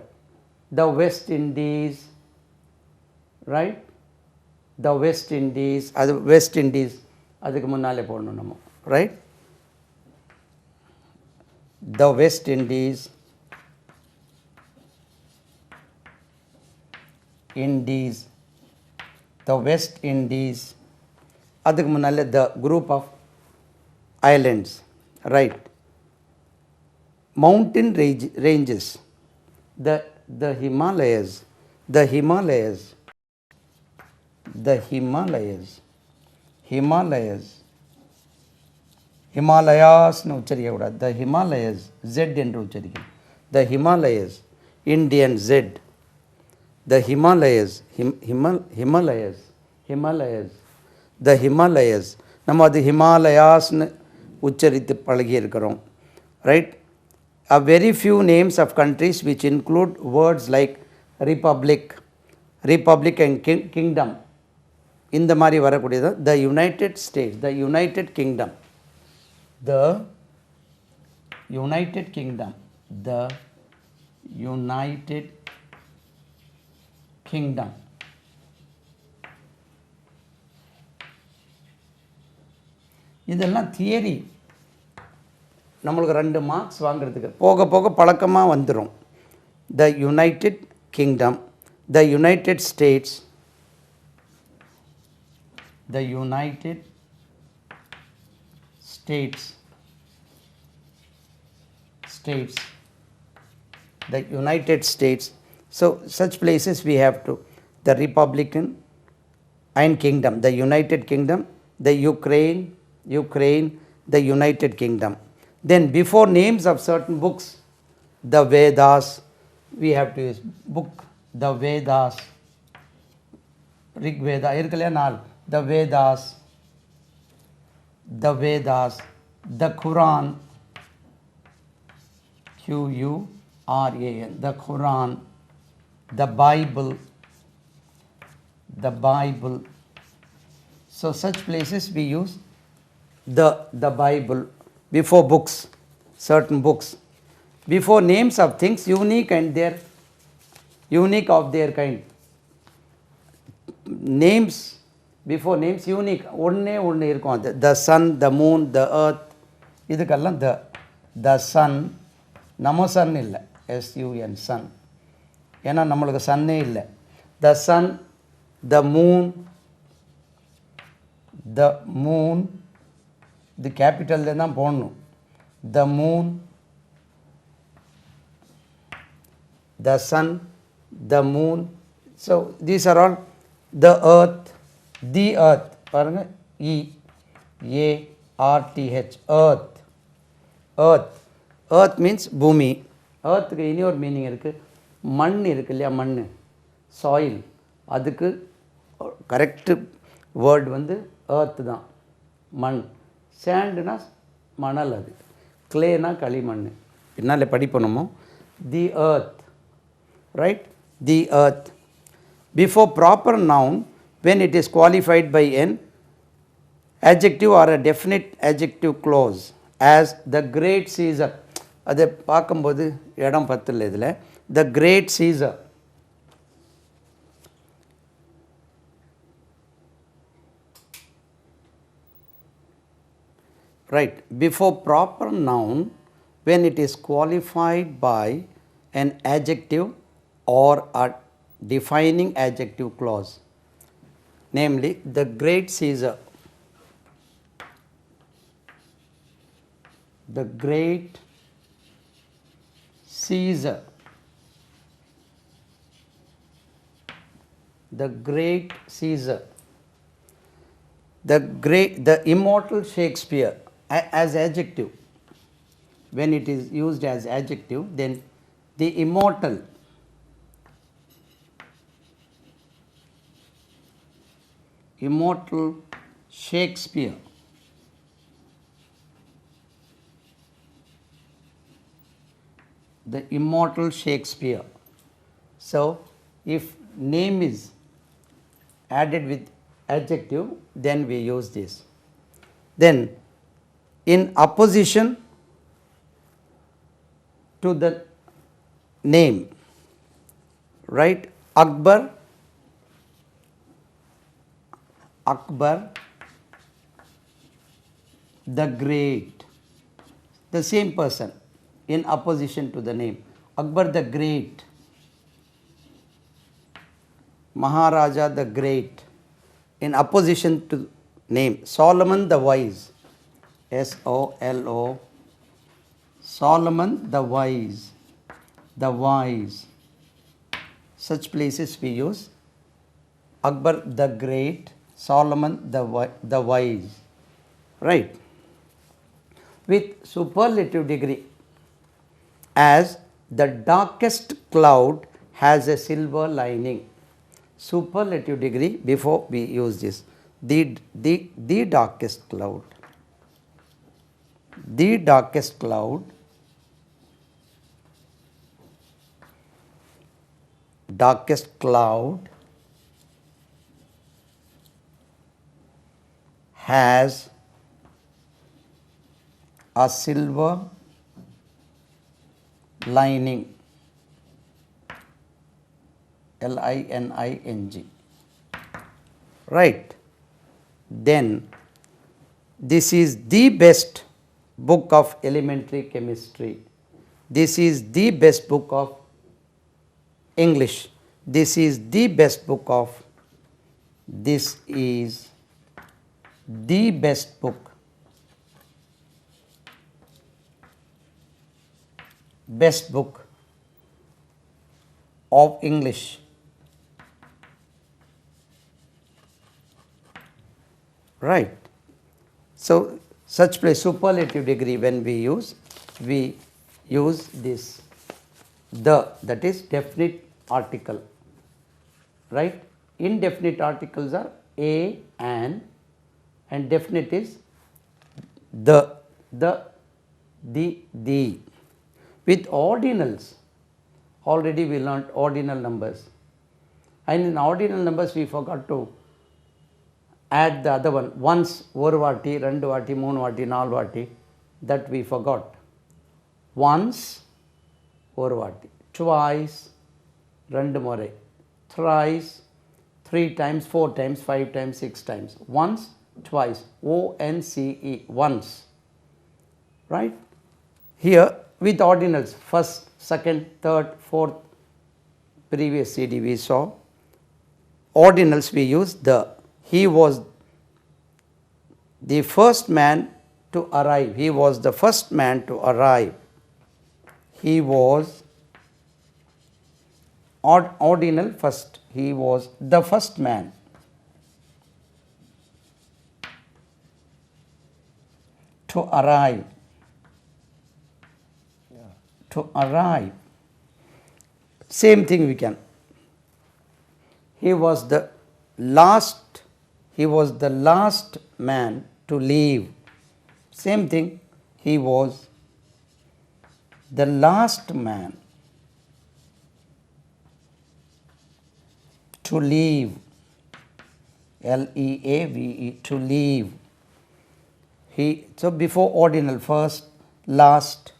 the West Indies, right? The West Indies, அது West Indies, அதுக்கு முன்னாலே போடணும் நம்ம, right? The West Indies, the West Indies, அதுக்கு முன்னாலே the group of islands, right? Mountain ranges, the Himalayas, Himalayas னு உச்சரிக்க கூடாது, the Himalayas, Z என்று உச்சரிக்கணும், the Himalayas, Indian Z, the Himalayas, the Himalayas, நம்ம அது Himalayasனு உச்சரித்து பழகி இருக்கிறோம், right? A very few names of countries which include words like republic and kingdom, இந்த மாதிரி வரக்கூடியது the United States, the United Kingdom, the United Kingdom, இதெல்லாம் theory, நம்மளுக்கு 2 மார்க்ஸ் வாங்குறதுக்கு போக போக பழக்கமாக வந்துடும். The United Kingdom, the United States, the United States, the United States. So such places we have to, the Republican and Kingdom, the United Kingdom, the Ukraine, the United Kingdom. Then before names of certain books, the Vedas, we have to use book, the Vedas, Rig Veda, irukkalaya naal, the Vedas, the Quran, Quran, the Quran, the Bible. So such places we use the Bible. Before books, certain books. Before names of things unique of their kind. Names, before names unique, ஒன்று இருக்கும் அது. The sun, the moon, the earth, இதுக்கெல்லாம் the sun, நம்ம sun இல்லை, SUN, sun, ஏன்னா நம்மளுக்கு சன்னே இல்லை. The sun, the moon, இது கேபிட்டலில் தான் போடணும். The moon, the sun, the moon. So these are all the earth, பாருங்க, EARTH, earth means பூமி. earthக்கு இனி ஒரு மீனிங் இருக்குது, மண் இருக்கு இல்லையா, மண், சாயில், அதுக்கு கரெக்டு வேர்டு வந்து earth தான், மண். சாண்டுனா மணல், அது கிளேனா களிமண். பின்னால் படிப்போம். தி earth, right? The earth. Before proper noun, when it is qualified by an adjective or a definite adjective clause, as the great Caesar, அதை பார்க்கும்போது இடம் பத்தில் இதில் the great Caesar, right? Before proper noun, when it is qualified by an adjective or a defining adjective clause, namely the great Caesar, the great Caesar, the great Caesar, the immortal Shakespeare as adjective, when it is used as adjective, then the immortal, Shakespeare, the immortal Shakespeare. So if name is added with adjective, then we use this. Then in opposition to the name, right? Akbar the Great, the same person in opposition to the name. Akbar the Great, Maharaja the Great, in opposition to name. Solomon the Wise, SOLO, Solomon the Wise, the Wise. Such places we use Akbar the Great, Solomon the Wise, right? With superlative degree, as the darkest cloud has a silver lining. Superlative degree, before we use this, the darkest cloud, the darkest cloud, has a silver lining, LINING, right? Then this is the best book of elementary chemistry. This is the best book of English. This is the best book of, this is the best book, best book of English, right? So such place, superlative degree, when we use this the, that is definite article, right? Indefinite articles are a, and definite is the. With ordinals, already we learnt ordinal numbers, and in ordinal numbers we forgot to add the other one, once, oru vaati, rendu vaati, moonu vaati, naal vaati, that we forgot. Once, oru vaati, twice, rendu murai, thrice, 3 times, 4 times, 5 times, 6 times, once, twice, ONCE, once, right? Here with ordinals, first, second, third, fourth, previous CD we saw, ordinals we use the. He was the first man to arrive. He was the first man to arrive. He was ordinal first. He was the first man. To arrive. To arrive. Same thing we can. He was the last man to leave. Same thing, he was the last man to leave, LEAVE, to leave. So before ordinal, first, last,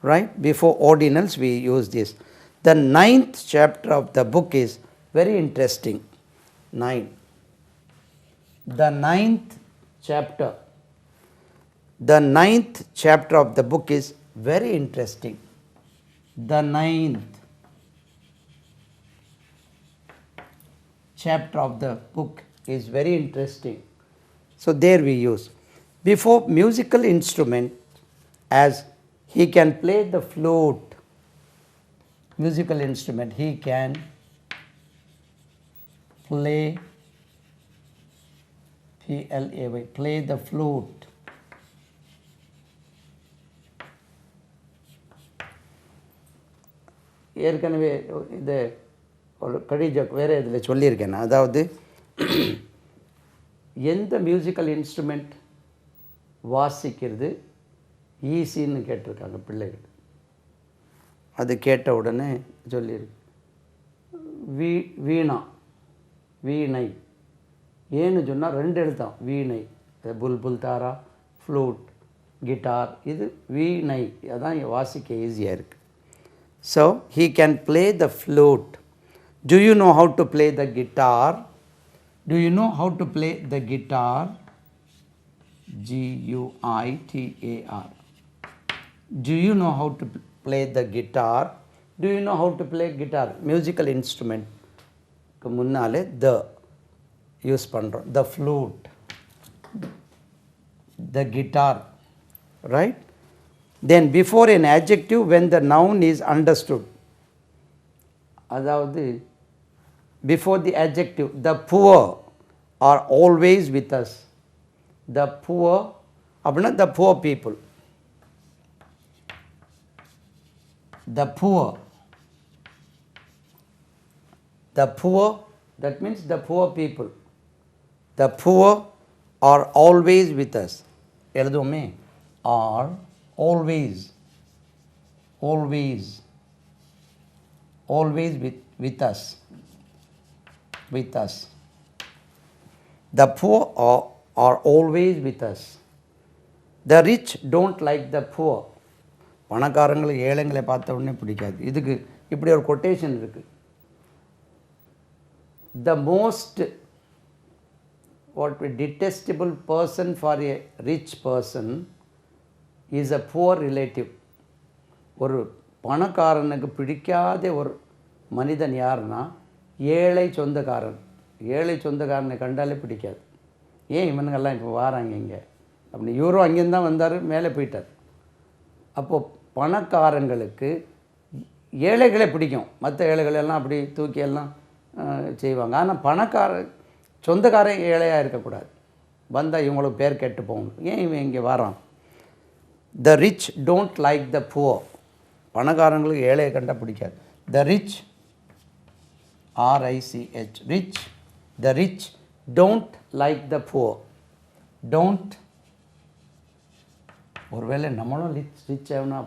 right? Before ordinals we use this. The 9th chapter of the book is very interesting. 9. The 9th chapter of the book is very interesting. The 9th chapter of the book is very interesting. So there we use. Before musical instrument, as he can play the flute, musical instrument, he can play, PLAY, play the flute. ஏற்கனவே இது ஒரு கடிஜோக் வேறு இதில் சொல்லியிருக்கேன். அதாவது எந்த musical instrument வாசிக்கிறது ஈஸின்னு கேட்டிருக்காங்க பிள்ளைகள். அது கேட்ட உடனே சொல்லியிருக்கு வீணா, வீணை. ஏன்னு சொன்னால் 2 எழுத்தான் வீணை. புல்புல் தாரா, ஃப்ளூட், கிட்டார், இது வீணை. அதான் வாசிக்க ஈஸியாக இருக்குது. So he can play the flute. To you know how to play the guitar? To you know how to play the guitar? GUITAR. Do you know how to play the guitar? Do you know how to play guitar? Musical instrument க்கு முன்னாலே the use பண்ணுறோம். The flute, the guitar, right? Then before an adjective when the noun is understood. அதாவது before the adjective, the poor are always with us. The poor அப்படின்னா the poor people. The poor, that means the poor people. The poor are always with us. எழுதுவோமே, are always with us. The poor are always with us. The rich don't like the poor. பணக்காரங்களுக்கு ஏழைங்களை பார்த்த உடனே பிடிக்காது. இதுக்கு இப்படி ஒரு quotation இருக்குது. The most detestable person for a rich person is a poor relative. ஒரு பணக்காரனுக்கு பிடிக்காத ஒரு மனிதன் யாருன்னா ஏழை சொந்தக்காரன். ஏழை சொந்தக்காரனை கண்டாலே பிடிக்காது. ஏன் இவனுங்கெல்லாம் இப்போ வாராங்க இங்கே அப்படி? இவரும் அங்கேருந்து தான் வந்தார், மேலே போயிட்டார். அப்போது பணக்காரங்களுக்கு ஏழைகளே பிடிக்கும். மற்ற ஏழைகளெல்லாம் அப்படி தூக்கியெல்லாம் செய்வாங்க. ஆனால் சொந்தக்காரன் ஏழையாக இருக்கக்கூடாது. வந்தால் இவங்களுக்கு பேர் கெட்டு போகணும். ஏன் இவன் இங்கே வரான்? The rich don't like the poor. பணக்காரங்களுக்கு ஏழையை கண்டால் பிடிக்காது. The rich, RICH, rich. The rich don't like the poor. Don't. ஒருவேளை நம்மளும் ரிச் ஆகணும்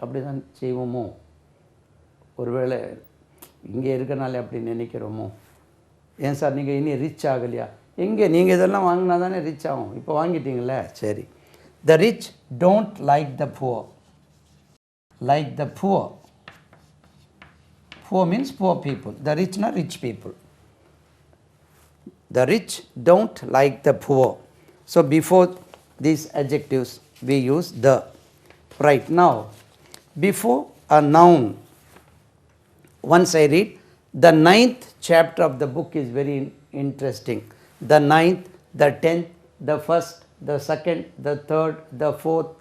அப்படி தான் செய்வோமோ? ஒருவேளை இங்கே இருக்கனாலே அப்படி நினைக்கிறோமோ? ஏன் சார் நீங்கள் இனி ரிச் ஆகலையா? எங்கே நீங்கள் இதெல்லாம் வாங்கினா தானே ரிச் ஆகும். இப்போ வாங்கிட்டீங்களே, சரி. The rich don't like the poor. Like the poor. Poor means poor people. The ரிச்னா rich people. The rich don't like the poor. So before these adjectives we use the. Right now, before a noun, once I read, the 9th chapter of the book is very interesting. The 9th, the 10th, the 1st, the 2nd, the 3rd, the 4th,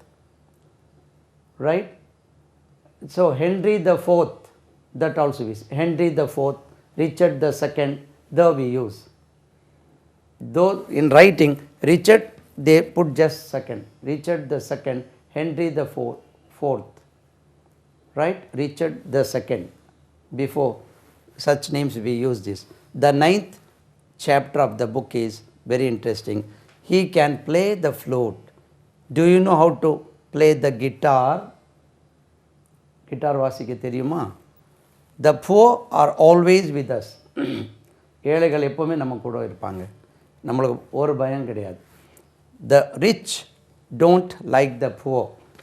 right? So Henry the 4th, that also is Henry the 4th, Richard the 2nd, the we use. Though in writing Richard they put just 2nd. Richard the 2nd, Henry the 4th, right? Richard the 2nd. Before such names we use this. The 9th chapter of the book is very interesting. He can play the flute. Do you know how to play the guitar? Guitar வாசிக்க தெரியுமா? The poor are always with us. ஏழைகள் எப்போவுமே நம்ம கூட இருப்பாங்க. நம்மளுக்கு ஒரு பயம் கிடையாது. The rich don't like the poor.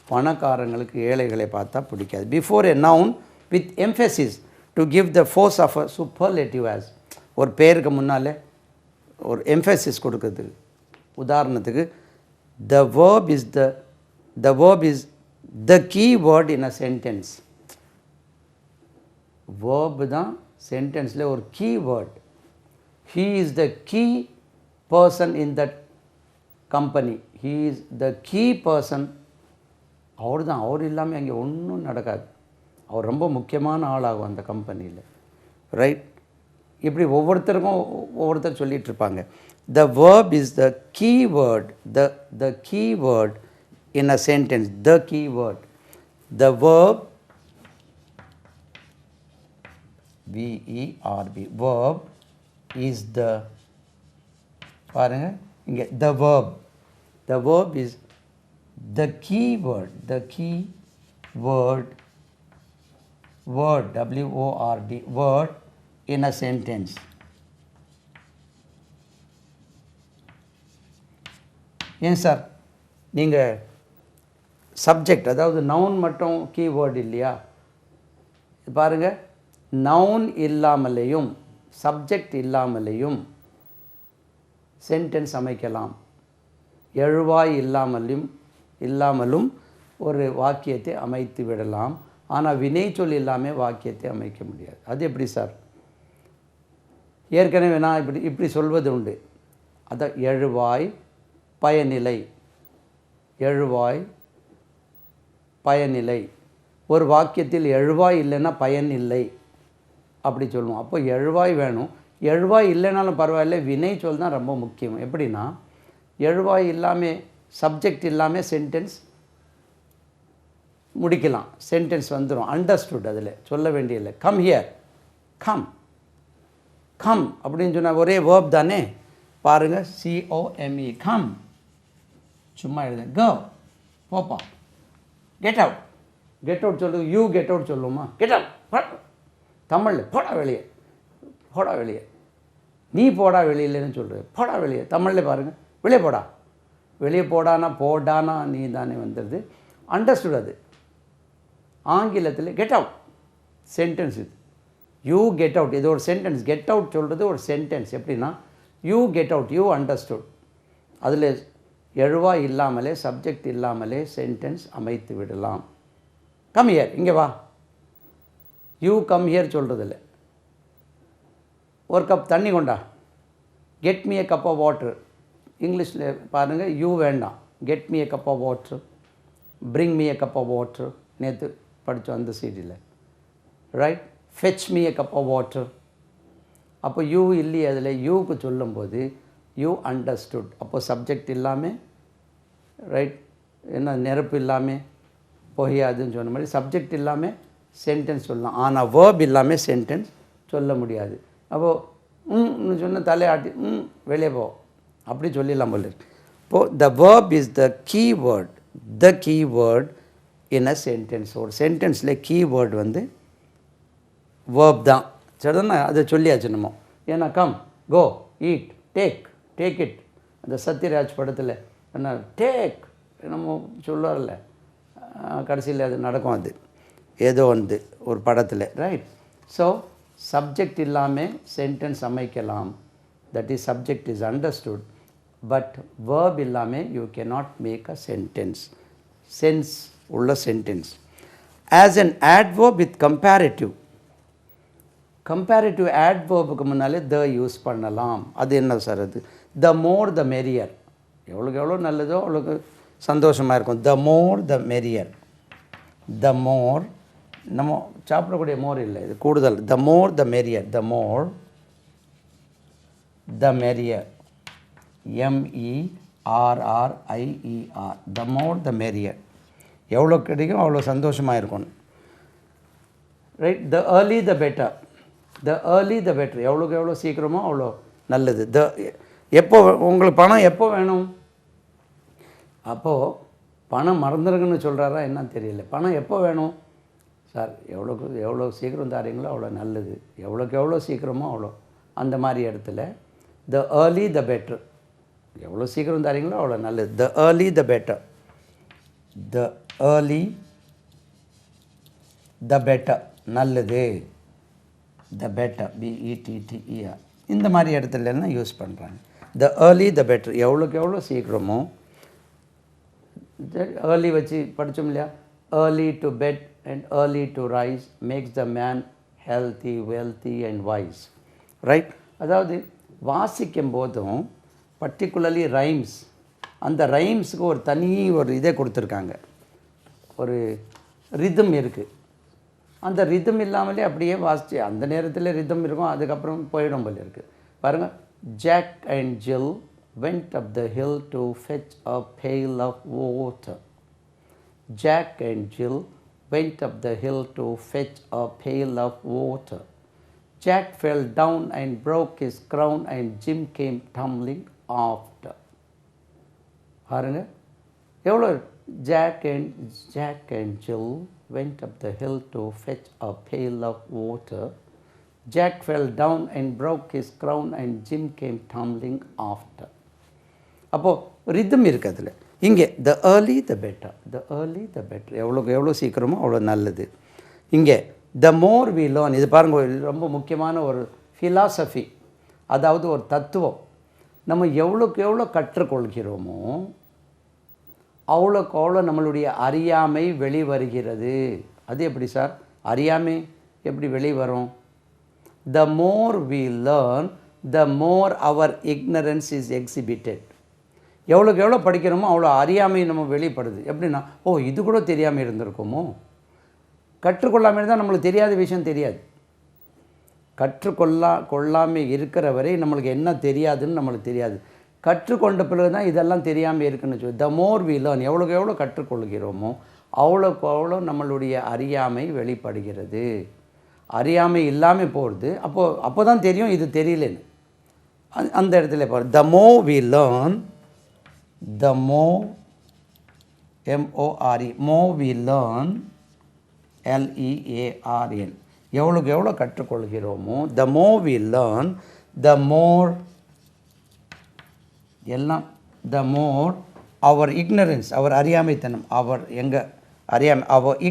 பணக்காரங்களுக்கு ஏழைகளை பார்த்தா பிடிக்காது. Before a noun with emphasis to give the force of a superlative as. ஒரு பேருக்கு முன்னாலே ஒரு emphasis கொடுக்குறதுக்கு. உதாரணத்துக்கு the verb is the key word in a sentence. verb தான் சென்டென்ஸில் ஒரு key word. He is the key person in that company. He is the key person. அவர் தான், அவர் இல்லாமல் அங்கே ஒன்றும் நடக்காது. அவர் ரொம்ப முக்கியமான ஆளாகும் அந்த கம்பெனியில், ரைட்? இப்படி ஒவ்வொருத்தருக்கும் ஒவ்வொருத்தர் சொல்லிகிட்ருப்பாங்க. The verb is the key word, the key word in a sentence, the key word. The verb verb. Verb is the, பாருங்க இங்கே the verb. The verb is the key word. The key word, word, word, word in a sentence. ஏன் sir நீங்கள் subject அதாவது noun மட்டும் keyword இல்லையா? பாருங்கள், noun இல்லாமலேயும் subject இல்லாமலேயும் sentence அமைக்கலாம். எழுவாய் இல்லாமலும் ஒரு வாக்கியத்தை அமைத்து விடலாம். ஆனால் வினைச்சொல் இல்லாமல் வாக்கியத்தை அமைக்க முடியாது. அது எப்படி சார்? ஏற்கனவே நான் இப்படி சொல்வது உண்டு. அதான் எழுவாய் பயனிலை, எழுவாய் பயனிலை. ஒரு வாக்கியத்தில் எழுவாய் இல்லைன்னா பயன் இல்லை அப்படி சொல்லுவோம். அப்போ எழுவாய் வேணும். எழுவாய் இல்லைனாலும் பரவாயில்ல, வினை சொல் தான் ரொம்ப முக்கியம். எப்படின்னா எழுவாய் இல்லாமல் சப்ஜெக்ட் இல்லாமல் சென்டென்ஸ் முடிக்கலாம். சென்டென்ஸ் வந்துடும். அண்டர்ஸ்டுட், அதில் சொல்ல வேண்டியதில்லை. கம் ஹியர், கம் கம் அப்படின்னு சொன்னால் ஒரே வேர்ப் தானே. பாருங்கள், COME, கம். சும்மா எழுத கோ, போப்பா. கெட் அவுட், கெட் அவுட் சொல்லுது. யூ கெட் அவுட் சொல்லுவோமா? கெட் அவுட் தமிழில் போடா வெளியே, போடா வெளியே. நீ போடா வெளியிலன்னு சொல்கிறது. போடா வெளியே தமிழில் பாருங்கள், வெளியே போடா. வெளியே போடானா போடானா நீ தானே வந்துடுது. அண்டர்ஸ்டுட். அது ஆங்கிலத்தில் கெட் அவுட் சென்டென்ஸ். இது யூ கெட் அவுட், இது ஒரு சென்டென்ஸ். கெட் அவுட் சொல்கிறது ஒரு சென்டென்ஸ். எப்படின்னா you get out, you understood. அதில் எழுவாய் இல்லாமலே சப்ஜெக்ட் இல்லாமலே சென்டென்ஸ் அமைத்து விடலாம். கம் ஹியர், இங்கே வா. யூ கம் ஹியர் சொல்கிறதில்ல. ஒரு கப் தண்ணி கொண்டா. Get me a cup of water. இங்கிலீஷில் பாருங்கள், யூ வேண்டாம். Get me a cup of water, bring me a cup of water. நேற்று படித்தோம் அந்த சீடியில், right? Fetch me a cup of water. அப்போ யூ இல்லையே அதில். யூக்கு சொல்லும்போது யூ அண்டர்ஸ்டுட். அப்போ சப்ஜெக்ட் இல்லாமல், ரைட், என்ன நெருப்பு இல்லாமல் போயாதுன்னு சொன்ன மாதிரி சப்ஜெக்ட் இல்லாமல் சென்டென்ஸ் சொல்லலாம். ஆனால் வேர்ப் இல்லாமல் சென்டென்ஸ் சொல்ல முடியாது. அப்போது சொன்ன தலையாட்டி வெளியே போ அப்படி சொல்லிடலாம் போல இருக்கு. இப்போது த verb is the keyword. The keyword in a sentence. ஒரு சென்டென்ஸில் கீவேர்டு வந்து வேர்ப் தான். சரிதானே? அதை சொல்லியாச்சு நம்ம. ஏன்னா come, go, eat, take it. அந்த சத்யராஜ் படத்தில் என்ன டேக் நம்ம சொல்லுவார்ல, கடைசியில் அது நடக்கும். அது ஏதோ வந்து ஒரு படத்தில், ரைட்? ஸோ சப்ஜெக்ட் இல்லாமல் சென்டென்ஸ் அமைக்கலாம். That is subject is understood. But verb இல்லாமல் you cannot make a sentence. Sense உள்ள sentence. As an adverb with comparative. Comparative adverbக்கு முன்னாலே த யூஸ் பண்ணலாம். அது என்ன சார்? அது த மோர் த மெரியர். எவ்வளோக்கு எவ்வளோ நல்லதோ அவ்வளோக்கு சந்தோஷமாக இருக்கும். த மோர் த மெரியர். த மோர், நம்ம சாப்பிடக்கூடிய மோர் இல்லை, இது கூடுதல். த more the merrier. The more the மெரியர். MERRIER. The more the மெரியர். எவ்வளோ கிடைக்கும் அவ்வளோ சந்தோஷமாக இருக்கும், right? The early the better. The early the better. எவ்வளோக்கு எவ்வளோ சீக்கிரமோ அவ்வளோ நல்லது. எப்போ உங்களுக்கு பணம் எப்போ வேணும்? அப்போது பணம் மறந்துடுங்கன்னு சொல்கிறாரா என்னன்னு தெரியல. பணம் எப்போ வேணும் சார்? எவ்வளோ சீக்கிரம் தாரீங்களோ அவ்வளோ நல்லது. எவ்வளோக்கு எவ்வளோ சீக்கிரமோ அவ்வளோ. அந்த மாதிரி இடத்துல த ஏர்லி த பெட்டர். எவ்வளோ சீக்கிரம் தாரீங்களோ அவ்வளோ நல்லது. The early the better. The early the better, நல்லது. The better, BETTER. இந்த மாதிரி இடத்துலலாம் யூஸ் பண்ணுறாங்க. The early the better. எவ்வளோக்கு எவ்வளோ சீக்கிரமோ. ஏர்லி வச்சு படித்தோம் இல்லையா? Early to bed and early to rise makes the man healthy, wealthy and wise, right? அதாவது வாசிக்கும் போதும் பர்டிகுலர்லி ரைம்ஸ், அந்த ரைம்ஸுக்கு ஒரு தனி ஒரு இதை கொடுத்துருக்காங்க. ஒரு ரிதம் இருக்குது. அந்த ரிதம் இல்லாமலே அப்படியே வாசித்து அந்த நேரத்தில் ரிதம் இருக்கும், அதுக்கப்புறம் போயிடும் போல இருக்குது. பாருங்கள், Jack and Jill went up the hill to fetch a pail of water. Jack and Jill went up the hill to fetch a pail of water. Jack fell down and broke his crown and Jim came tumbling after. பாருங்க எவ்வளோ Jack and Jill went up the hill to fetch a pail of water. Jack fell down and broke his crown and Jim came tumbling after. அப்போது rhythm இருக்குது அதில். இங்கே the early the better, the early the better, எவ்வளோ சீக்கிரமோ அவ்வளோ நல்லது. இங்கே the more we learn, இது பாருங்கள் ரொம்ப முக்கியமான ஒரு ஃபிலாசபி, அதாவது ஒரு தத்துவம். நம்ம எவ்வளோக்கு எவ்வளோ கற்றுக்கொள்கிறோமோ அவ்வளோக்கு அவ்வளோ நம்மளுடைய அறியாமை வெளிவருகிறது. அது எப்படி சார் அறியாமை எப்படி வெளிவரும்? The more we learn, the more our ignorance is exhibited. எவ்வளோக்கு எவ்வளோ படிக்கிறோமோ அவ்வளோ அறியாமை நம்ம வெளிப்படுது. எப்படின்னா இது கூட தெரியாமல் இருந்திருக்கோமோ. கற்றுக்கொள்ளாமல் இருந்தால் நம்மளுக்கு தெரியாத விஷயம் தெரியாது. கொள்ளாமல் இருக்கிற வரை நம்மளுக்கு என்ன தெரியாதுன்னு நம்மளுக்கு தெரியாது. கற்றுக்கொண்ட பிறகு தான் இதெல்லாம் தெரியாமல் இருக்குன்னு சொல்லி த மோர் வி லேர்ன், எவ்வளோக்கு எவ்வளோ கற்றுக்கொள்கிறோமோ அவ்வளோக்கு அவ்வளோ நம்மளுடைய அறியாமை வெளிப்படுகிறது. அறியாமை இல்லாமல் போகிறது. அப்போ தான் தெரியும் இது தெரியலன்னு. அந்த இடத்துல பாரு, the more we learn, the more M-O-R-E, more we learn, L-E-A-R-N, எவ்வளோக்கு எவ்வளோ கற்றுக்கொள்கிறோமோ the more we learn, the more எல்லாம் the more our ignorance, our அறியாமைத்தனம், our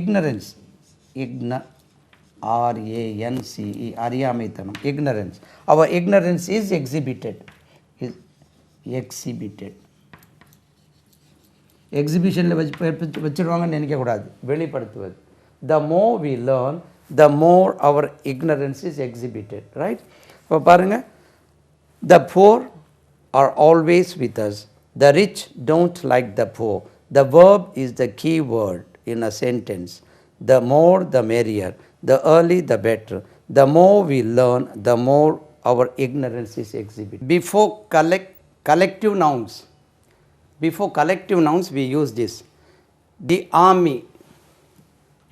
ignorance, R-A-N-C-E, அறியாமைத்தனம், ignorance, our ignorance is exhibited. எக்ஸிபிஷனில் வச்சுருவாங்கன்னு நினைக்கக்கூடாது, வெளிப்படுத்துவது. The more we learn, the more our ignorance is exhibited, right? இப்போ பாருங்கள், the poor are always with us, the rich don't like the poor. The verb is the key word in a sentence. The more the merrier, the early the better. The more we learn, the more our ignorance is exhibited. Before collective nouns, we use this. The army,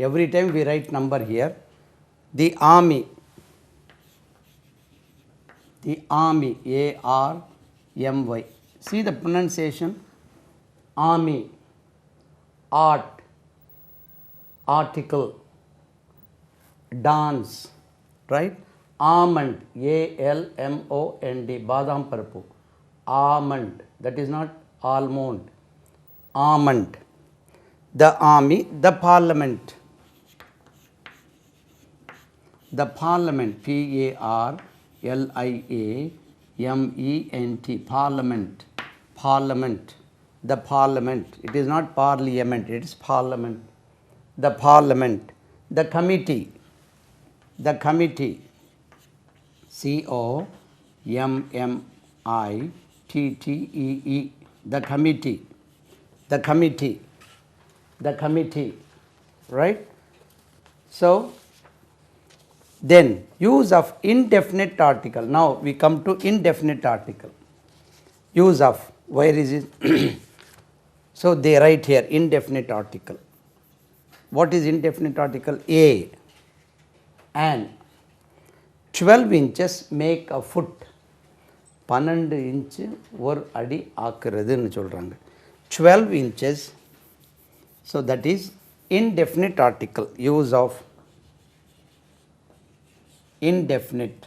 every time we write number here, the army, A-R-M-Y. See the pronunciation, army, art, article, dance, right? Almond, A-L-M-O-N-D, badam parappu, almond, that is not almond, almond. The army, the parliament, P-A-R-L-I-A-M-E-N-T, parliament, the parliament, it is not parliament, it is parliament, the parliament. The committee, C-O-M-M-I-T-T-E-E, the committee, right? So then use of indefinite article. Now we come to indefinite article. Use of, where is it? So they write here indefinite article. What is indefinite article? A, and 12 inches make a foot. 12 inch ஒரு அடி ஆக்குறதுன்னு சொல்கிறாங்க. 12 inches. So that is indefinite article. Use of indefinite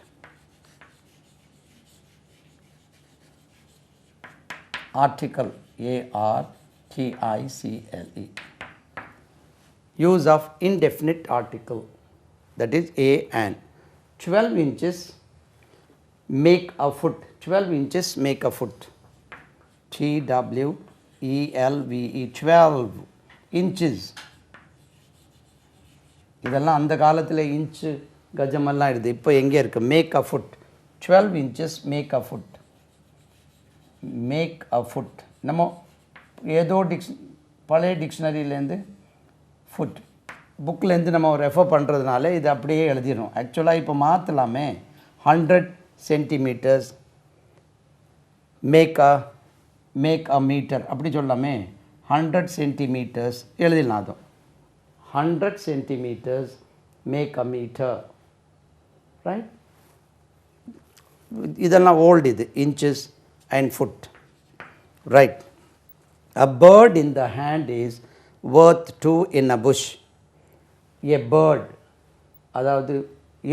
article, A-R-T-I-C-L-E. Use of indefinite article, that is a and. 12 inches make a foot. 12 inches make a foot. T-W-E-L-V-E, 12 inches. இதெல்லாம் அந்த காலத்தில் inch கஜமெல்லாம் இருக்குது. இப்போ எங்கே இருக்குது? Make a foot. 12 inches make a foot. Make a foot. நம்ம ஏதோ பழைய டிக்ஷனரியிலேருந்து ஃபுட் புக்கிலேருந்து நம்ம ரெஃபர் பண்ணுறதுனால இது அப்படியே எழுதிடும். ஆக்சுவலாக இப்போ மாற்றலாமே. 100 centimeters மேக் அ மீட்டர் அப்படி சொல்லலாமே. 100 centimeters எழுதிடலாம். அதுவும் 100 centimeters make a meter, right? இதெல்லாம் ஓல்டு இது inches and foot. Right. A bird in the hand is worth two in a bush. A bird, அதாவது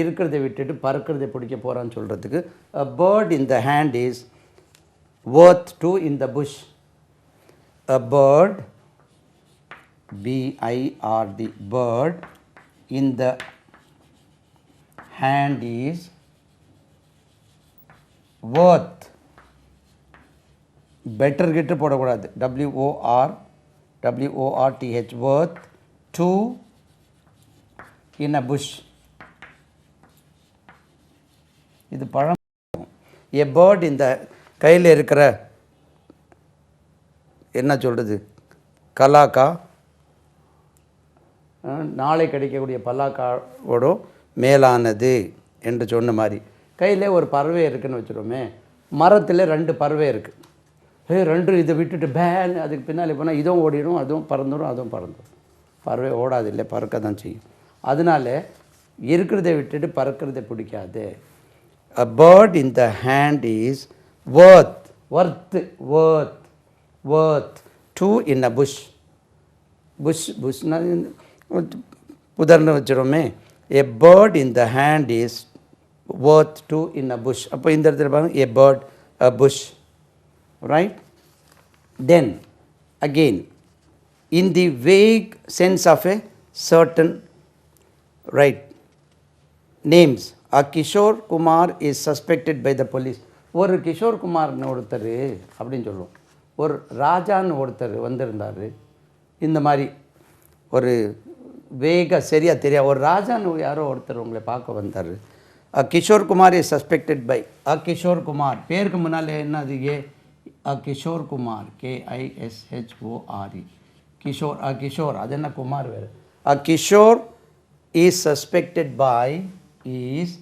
இருக்கிறதை விட்டுட்டு பறக்கிறதை பிடிக்க போகிறான்னு சொல்கிறதுக்கு a bird in the hand is worth two in the bush. A bird, B-I-R-D, bird in the hand is worth, better கிட்ட போடக்கூடாது, WORTH, worth two in a bush. இது பழம். A bird இந்த கையில் இருக்கிற என்ன சொல்கிறது கலாக்கா, நாளை கிடைக்கக்கூடிய பல்லாக்காவோட மேலானது என்று சொன்ன மாதிரி கையில் ஒரு பறவை இருக்குதுன்னு வச்சுருவோமே, மரத்தில் 2 பறவை இருக்குது. ரெண்டு இதை விட்டுட்டு பேன் அதுக்கு பின்னாடி போனால் இதுவும் ஓடிடும், அதுவும் பறந்துடும், அதுவும் பறந்துடும். பறவை ஓடாது இல்லை, பறக்க தான் செய்யும். அதனால் இருக்கிறதை விட்டுட்டு பறக்கிறதை பிடிக்காது. A bird in the hand is worth two in a bush. புஷ்னா புதர்னு வச்சுருவோமே. A bird in the hand is worth two in a bush. அப்போ இந்த இடத்துல பாருங்க, a bird, a bush. Right? Then again, in the vague sense of a certain, right, names, a Kishore Kumar is suspected by the police. ஒரு கிஷோர் குமார்னு ஒருத்தர் அப்படின்னு சொல்லுவோம், ஒரு ராஜான்னு ஒருத்தர் வந்திருந்தார். இந்த மாதிரி ஒரு சரியாக தெரியாது, ஒரு ராஜான்னு யாரோ ஒருத்தர் உங்களை பார்க்க வந்தார். Kishore Kumar is suspected by, Kishore Kumar பேருக்கு முன்னால் என்னது கிஷோர் குமார், KISHORE, கிஷோர், கிஷோர் அது என்ன குமார் வேறு. Kishore is suspected by, is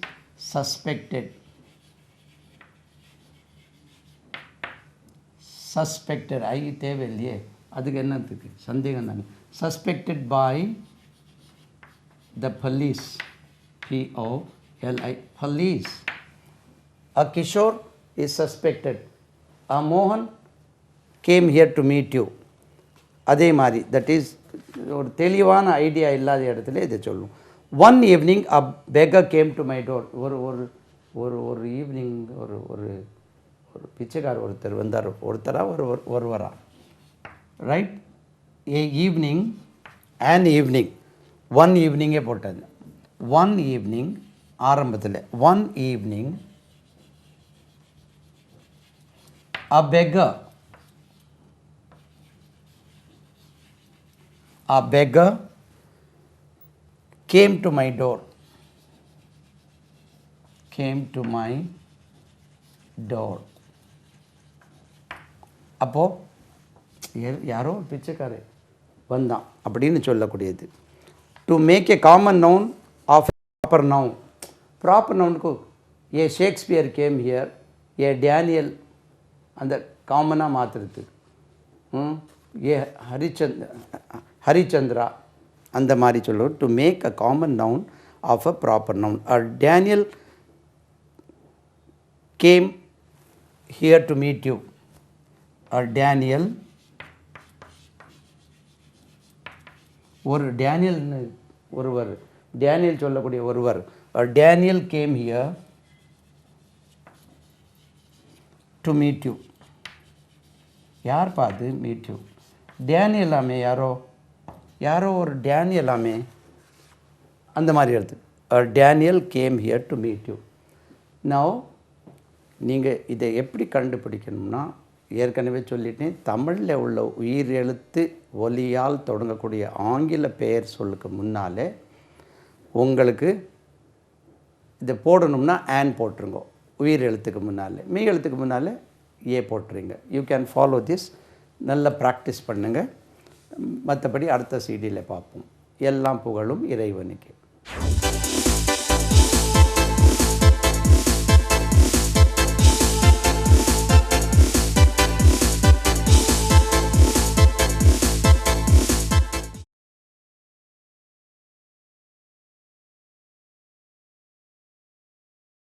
suspected, suspected ஐ தேவையில்லையே, அதுக்கு என்னத்துக்கு சந்தேகம் தானே. Suspected by the police, POLI, police. Kishore is suspected. Mohan came here to meet you. அதே மாதிரி தட் இஸ் ஒரு தெளிவான ஐடியா இல்லாத இடத்துல இதை சொல்லும். One evening a beggar came to my door. ஒரு ஒரு ஒரு ஒரு ஈவினிங் ஒரு ஒரு ஒரு பிச்சைக்கார் ஒருத்தர் வந்தார். ஒருவரா right. A evening, an evening, one ஈவினிங்கே போட்டது. ஒன் ஈவினிங் ஆரம்பத்தில், one evening a beggar came to my door. அப்போது யாரோ பிச்சைக்காரர் வந்தான் அப்படின்னு சொல்லக்கூடியது. To make a common noun of proper noun. Proper நவுனுக்கு a Shakespeare came here, a Daniel அந்த காமனாக மாற்றுறது, ஏ ஹரிச்சந்திரா அந்த மாதிரி சொல்லுவோம். To make a common noun of a proper noun. Daniel came here to meet you. Daniel, ஒரு டேனியல்னு ஒருவர், டேனியல் சொல்லக்கூடிய ஒருவர். Daniel came here to meet you. யார் பார்த்து மீட் யூ? டேனியலாமே, யாரோ ஒரு டேனியலாமே, அந்த மாதிரி எடுத்து Daniel came here to meet you. Now நீங்கள் இதை எப்படி கண்டுபிடிக்கணும்னா, ஏற்கனவே சொல்லிட்டேன், தமிழில் உள்ள உயிர் எழுத்து ஒலியால் தொடங்கக்கூடிய ஆங்கில பெயர் சொல்லுக்கு முன்னாலே உங்களுக்கு இதை போடணும்னா ஆன் போட்டுருங்க. உயிர் எழுத்துக்கு முன்னால், மெய் எழுத்துக்கு முன்னால் ஏ போட்டுருங்க. You can follow this. நல்லா ப்ராக்டிஸ் பண்ணுங்கள். மற்றபடி அடுத்த சிடியில் பார்ப்போம். எல்லாம் புகழும் இறைவனுக்கு.